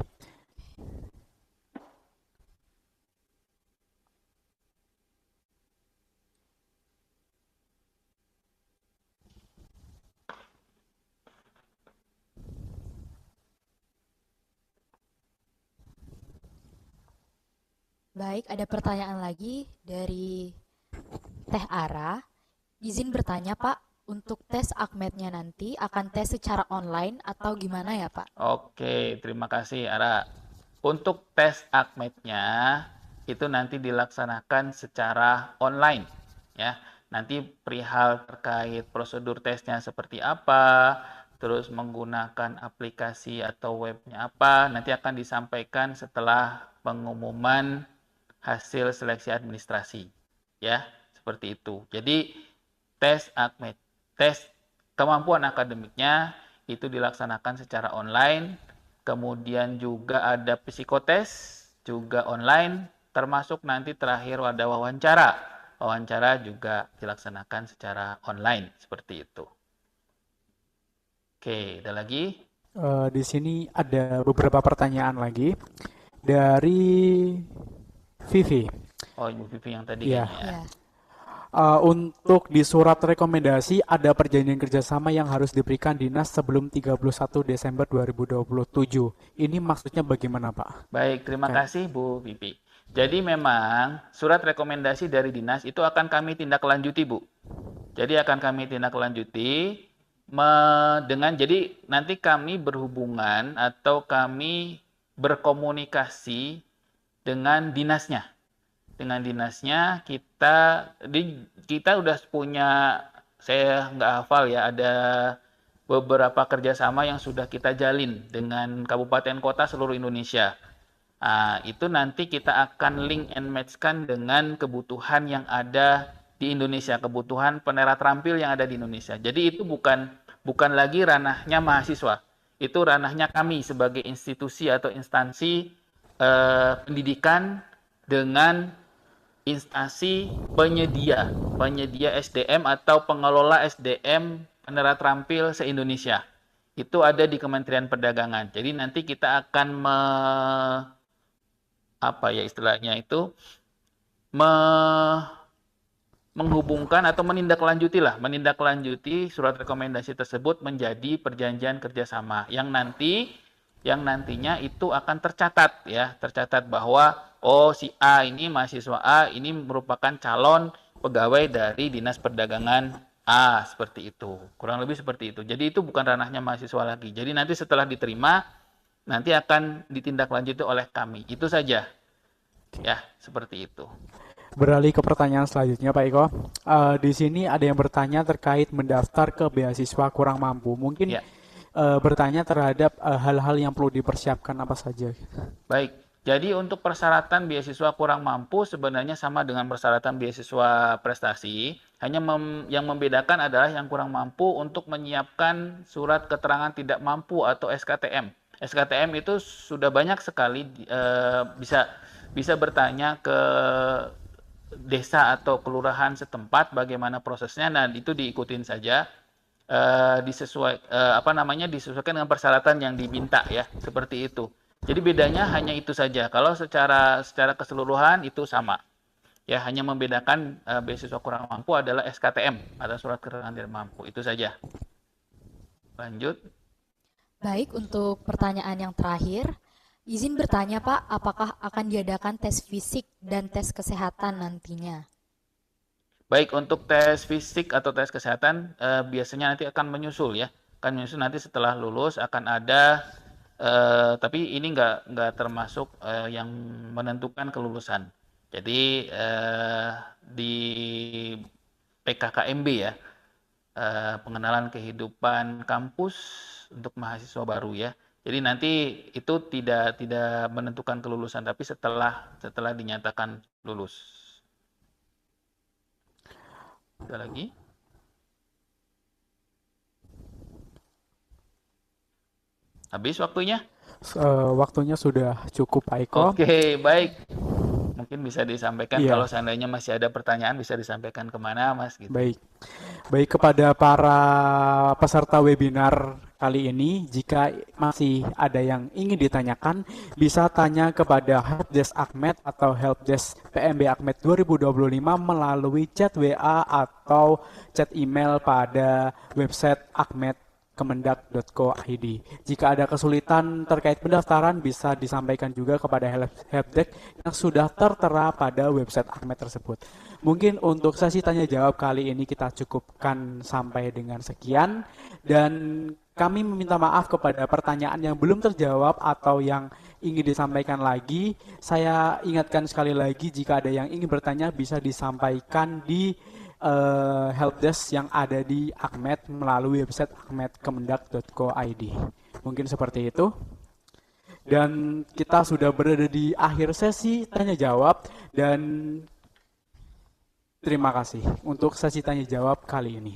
Baik, ada pertanyaan lagi dari Teh Ara. Izin bertanya Pak, untuk tes Akmednya nanti akan tes secara online atau gimana ya Pak? Oke, terima kasih Ara. Untuk tes Akmednya itu nanti dilaksanakan secara online ya. Nanti perihal terkait prosedur tesnya seperti apa, terus menggunakan aplikasi atau webnya apa, nanti akan disampaikan setelah pengumuman hasil seleksi administrasi ya, seperti itu. Jadi tes Akmed, tes kemampuan akademiknya itu dilaksanakan secara online, kemudian juga ada psikotes juga online, termasuk nanti terakhir ada wawancara. Wawancara juga dilaksanakan secara online, seperti itu. Oke, ada lagi? Di sini ada beberapa pertanyaan lagi dari Vivi. Oh, Ibu Vivi yang tadi Iya. kayaknya ya. Untuk di surat rekomendasi ada perjanjian kerjasama yang harus diberikan dinas sebelum 31 Desember 2027. Ini maksudnya bagaimana Pak? Baik, terima Oke. kasih Bu Vivi. Jadi memang surat rekomendasi dari dinas itu akan kami tindak lanjuti Bu. Jadi akan kami tindak lanjuti jadi nanti kami berhubungan atau kami berkomunikasi dengan dinasnya. Dengan dinasnya kita udah punya, saya nggak hafal ya, ada beberapa kerjasama yang sudah kita jalin dengan kabupaten kota seluruh Indonesia. Itu nanti kita akan link and match-kan dengan kebutuhan yang ada di Indonesia, kebutuhan penera terampil yang ada di Indonesia. Jadi itu bukan lagi ranahnya mahasiswa, itu ranahnya kami sebagai institusi atau instansi pendidikan dengan instansi penyedia SDM atau pengelola SDM penera terampil se-Indonesia. Itu ada di Kementerian Perdagangan. Jadi nanti kita akan menghubungkan atau menindaklanjuti surat rekomendasi tersebut menjadi perjanjian kerjasama yang nantinya itu akan tercatat bahwa si A ini mahasiswa A ini merupakan calon pegawai dari Dinas Perdagangan A, seperti itu. Kurang lebih seperti itu. Jadi itu bukan ranahnya mahasiswa lagi. Jadi nanti setelah diterima nanti akan ditindaklanjuti oleh kami. Itu saja. Ya, seperti itu. Beralih ke pertanyaan selanjutnya, Pak Iko. Di sini ada yang bertanya terkait mendaftar ke beasiswa kurang mampu. Mungkin bertanya terhadap hal-hal yang perlu dipersiapkan apa saja. Baik, jadi untuk persyaratan beasiswa kurang mampu sebenarnya sama dengan persyaratan beasiswa prestasi. Hanya yang membedakan adalah yang kurang mampu untuk menyiapkan surat keterangan tidak mampu atau SKTM. SKTM itu sudah banyak sekali bisa bertanya ke desa atau kelurahan setempat bagaimana prosesnya. Nah, itu diikutin saja. Disesuaikan dengan persyaratan yang diminta ya, seperti itu. Jadi bedanya hanya itu saja. Kalau secara keseluruhan itu sama. Ya, hanya membedakan beasiswa kurang mampu adalah SKTM atau surat keterangan tidak mampu. Itu saja. Lanjut. Baik, untuk pertanyaan yang terakhir, izin bertanya Pak, apakah akan diadakan tes fisik dan tes kesehatan nantinya? Baik, untuk tes fisik atau tes kesehatan biasanya nanti akan menyusul ya. Akan menyusul nanti setelah lulus akan ada, tapi ini nggak termasuk yang menentukan kelulusan. Jadi di PKKMB ya, pengenalan kehidupan kampus untuk mahasiswa baru ya. Jadi nanti itu tidak menentukan kelulusan, tapi setelah dinyatakan lulus. Ada lagi? Habis waktunya? Waktunya sudah cukup, Pak Iko. Oke, baik. Mungkin bisa disampaikan kalau seandainya masih ada pertanyaan bisa disampaikan kemana, Mas? Gitu. Baik kepada para peserta webinar kali ini, jika masih ada yang ingin ditanyakan, bisa tanya kepada Helpdesk Akmed atau Helpdesk PMB Akmed 2025 melalui chat WA atau chat email pada website akmed.kemendak.co.id. Jika ada kesulitan terkait pendaftaran, bisa disampaikan juga kepada Helpdesk yang sudah tertera pada website Akmed tersebut. Mungkin untuk sesi tanya jawab kali ini kita cukupkan sampai dengan sekian, dan kami meminta maaf kepada pertanyaan yang belum terjawab atau yang ingin disampaikan lagi. Saya ingatkan sekali lagi, jika ada yang ingin bertanya bisa disampaikan di helpdesk yang ada di Akmed melalui website akmed.kemendak.co.id. Mungkin seperti itu. Dan kita sudah berada di akhir sesi tanya jawab, dan terima kasih untuk sesi tanya jawab kali ini.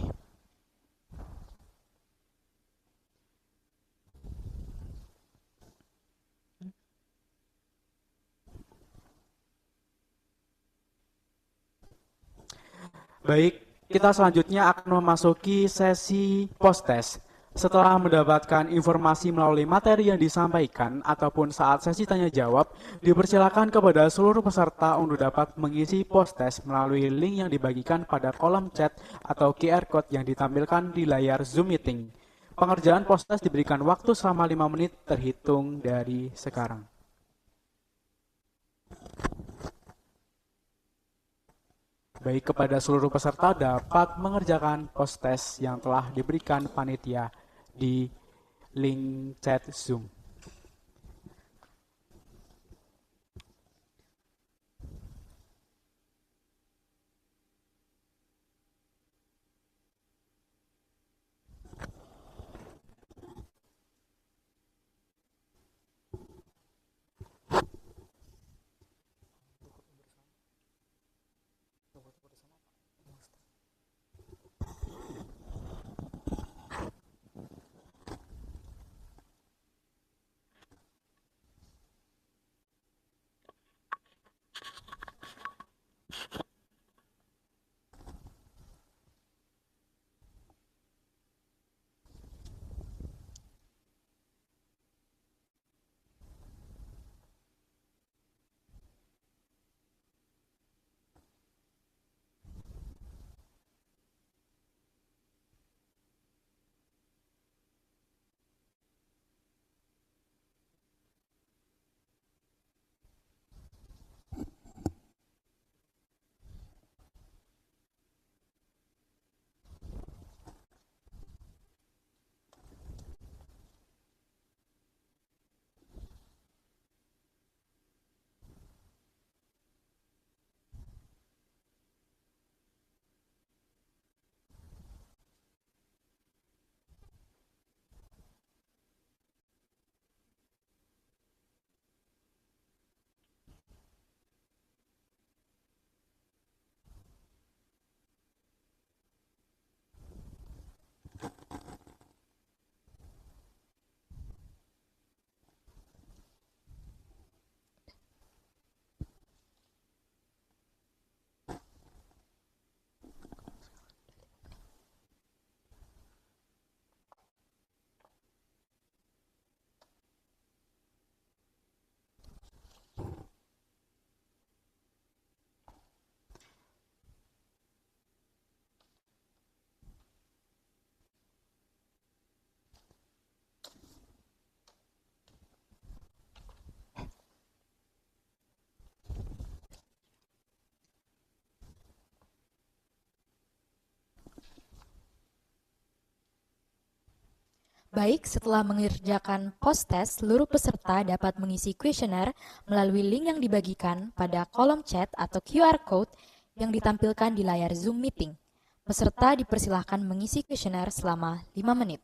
Baik, kita selanjutnya akan memasuki sesi post-test. Setelah mendapatkan informasi melalui materi yang disampaikan ataupun saat sesi tanya jawab, dipersilakan kepada seluruh peserta untuk dapat mengisi post-test melalui link yang dibagikan pada kolom chat atau QR code yang ditampilkan di layar Zoom Meeting. Pengerjaan post-test diberikan waktu selama 5 menit terhitung dari sekarang. Baik, kepada seluruh peserta dapat mengerjakan post-test yang telah diberikan panitia di link chat Zoom. Baik, setelah mengerjakan post-test, seluruh peserta dapat mengisi kuesioner melalui link yang dibagikan pada kolom chat atau QR Code yang ditampilkan di layar Zoom Meeting. Peserta dipersilahkan mengisi kuesioner selama 5 menit.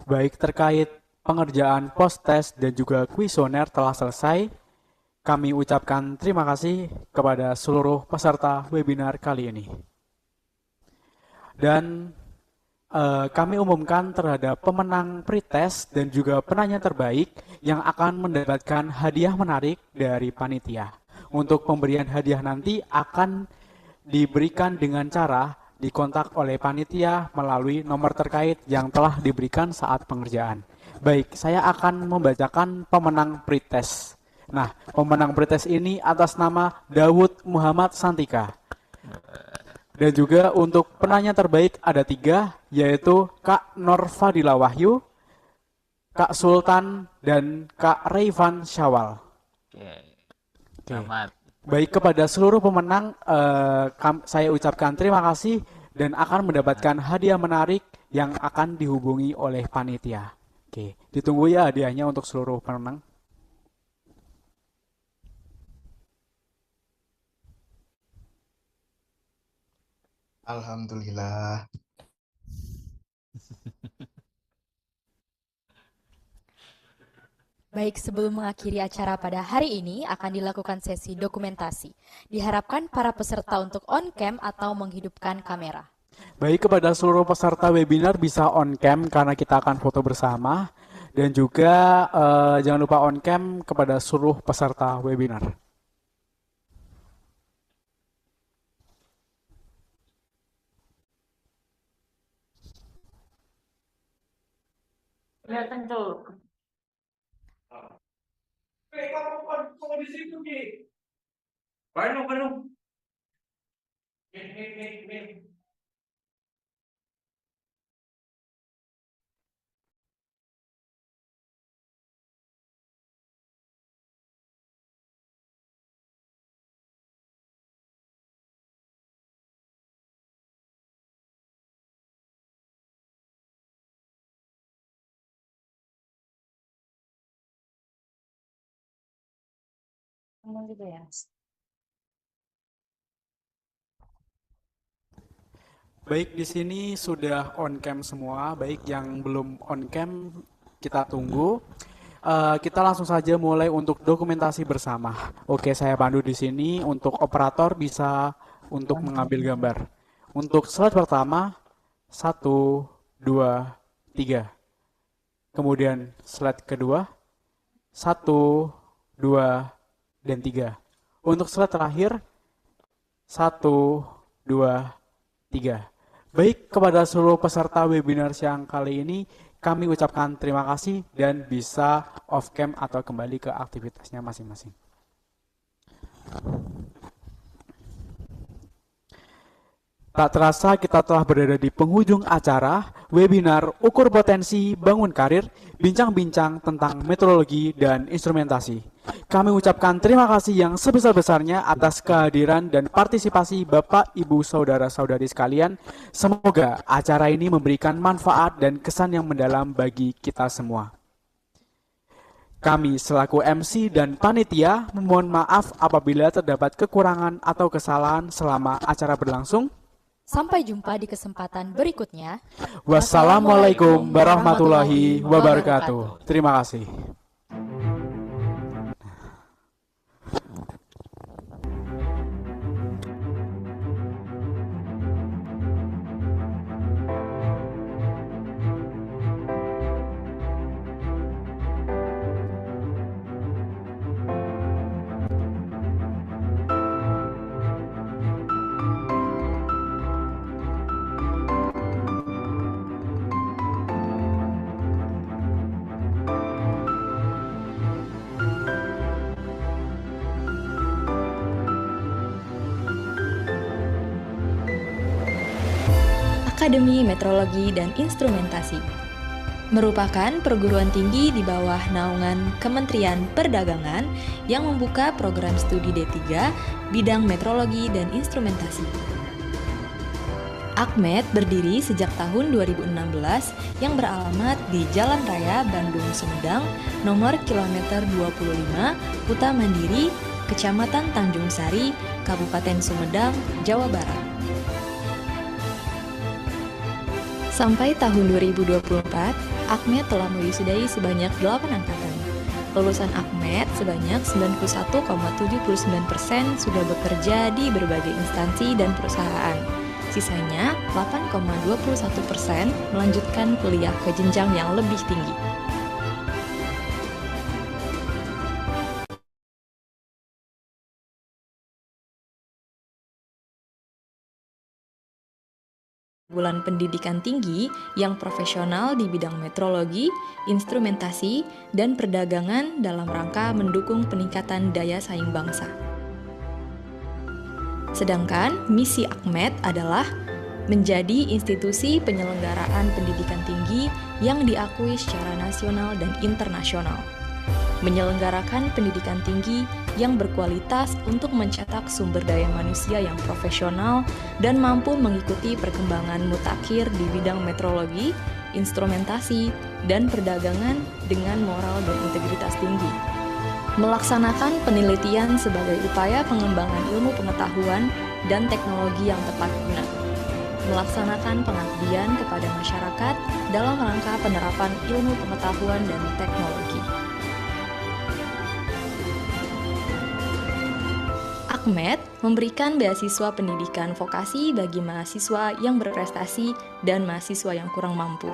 Baik terkait pengerjaan post-test dan juga kuesioner telah selesai, kami ucapkan terima kasih kepada seluruh peserta webinar kali ini. Dan kami umumkan terhadap pemenang pretest dan juga penanya terbaik yang akan mendapatkan hadiah menarik dari panitia. Untuk pemberian hadiah nanti akan diberikan dengan cara dikontak oleh panitia melalui nomor terkait yang telah diberikan saat pengerjaan. Baik, saya akan membacakan pemenang pretest. Nah, pemenang pretest ini atas nama Dawud Muhammad Santika. Dan juga untuk penanya terbaik ada 3, yaitu Kak Nur Fadila Wahyu, Kak Sultan, dan Kak Rayvan Syawal. Oke. Selamat. Baik, kepada seluruh pemenang saya ucapkan terima kasih dan akan mendapatkan hadiah menarik yang akan dihubungi oleh panitia. Oke, ditunggu ya hadiahnya untuk seluruh pemenang. Alhamdulillah. Baik, sebelum mengakhiri acara pada hari ini akan dilakukan sesi dokumentasi. Diharapkan para peserta untuk on-cam atau menghidupkan kamera. Baik, kepada seluruh peserta webinar bisa on-cam karena kita akan foto bersama. Dan juga jangan lupa on-cam kepada seluruh peserta webinar. Kelihatan tuh. Kamu di situ, Ki. Bandung. Nih. Ngomong gitu ya. Baik, di sini sudah on-cam semua. Baik, yang belum on-cam kita tunggu. Kita langsung saja mulai untuk dokumentasi bersama. Oke, saya pandu di sini. Untuk operator bisa untuk mengambil gambar. Untuk slide pertama, 1, 2, 3. Kemudian slide kedua, 1, 2, dan 3. Untuk slide terakhir, 1, 2, 3. Baik, kepada seluruh peserta webinar siang kali ini, kami ucapkan terima kasih dan bisa off-cam atau kembali ke aktivitasnya masing-masing. Tak terasa kita telah berada di penghujung acara webinar Ukur Potensi Bangun Karir, bincang-bincang tentang meteorologi dan instrumentasi. Kami ucapkan terima kasih yang sebesar-besarnya atas kehadiran dan partisipasi Bapak, Ibu, Saudara-saudari sekalian. Semoga acara ini memberikan manfaat dan kesan yang mendalam bagi kita semua. Kami selaku MC dan panitia memohon maaf apabila terdapat kekurangan atau kesalahan selama acara berlangsung. Sampai jumpa di kesempatan berikutnya. Wassalamualaikum warahmatullahi wabarakatuh. Terima kasih. Akademi Meteorologi dan Instrumentasi merupakan perguruan tinggi di bawah naungan Kementerian Perdagangan yang membuka program studi D3 bidang meteorologi dan instrumentasi. Akmed berdiri sejak tahun 2016 yang beralamat di Jalan Raya Bandung Sumedang nomor kilometer 25 Huta Mandiri, Kecamatan Tanjung Sari, Kabupaten Sumedang, Jawa Barat. Sampai tahun 2024, AKMET telah mewisudahi sebanyak 8 angkatan. Lulusan AKMET sebanyak 91,79% sudah bekerja di berbagai instansi dan perusahaan. Sisanya 8,21% melanjutkan kuliah ke jenjang yang lebih tinggi. Perguruan pendidikan tinggi yang profesional di bidang metrologi, instrumentasi, dan perdagangan dalam rangka mendukung peningkatan daya saing bangsa. Sedangkan misi AKMET adalah menjadi institusi penyelenggaraan pendidikan tinggi yang diakui secara nasional dan internasional, menyelenggarakan pendidikan tinggi yang berkualitas untuk mencetak sumber daya manusia yang profesional dan mampu mengikuti perkembangan mutakhir di bidang metrologi, instrumentasi, dan perdagangan dengan moral dan integritas tinggi. Melaksanakan penelitian sebagai upaya pengembangan ilmu pengetahuan dan teknologi yang tepat guna. Melaksanakan pengabdian kepada masyarakat dalam rangka penerapan ilmu pengetahuan dan teknologi. AKMET memberikan beasiswa pendidikan vokasi bagi mahasiswa yang berprestasi dan mahasiswa yang kurang mampu.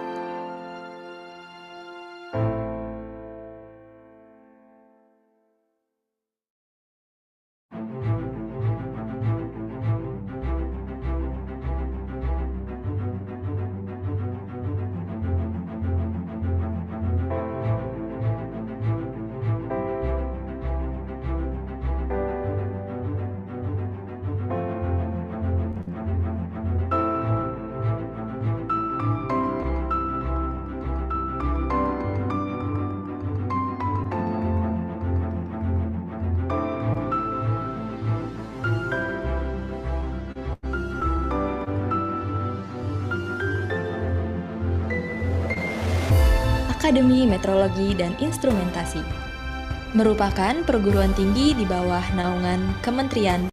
Akademi Metrologi dan Instrumentasi merupakan perguruan tinggi di bawah naungan Kementerian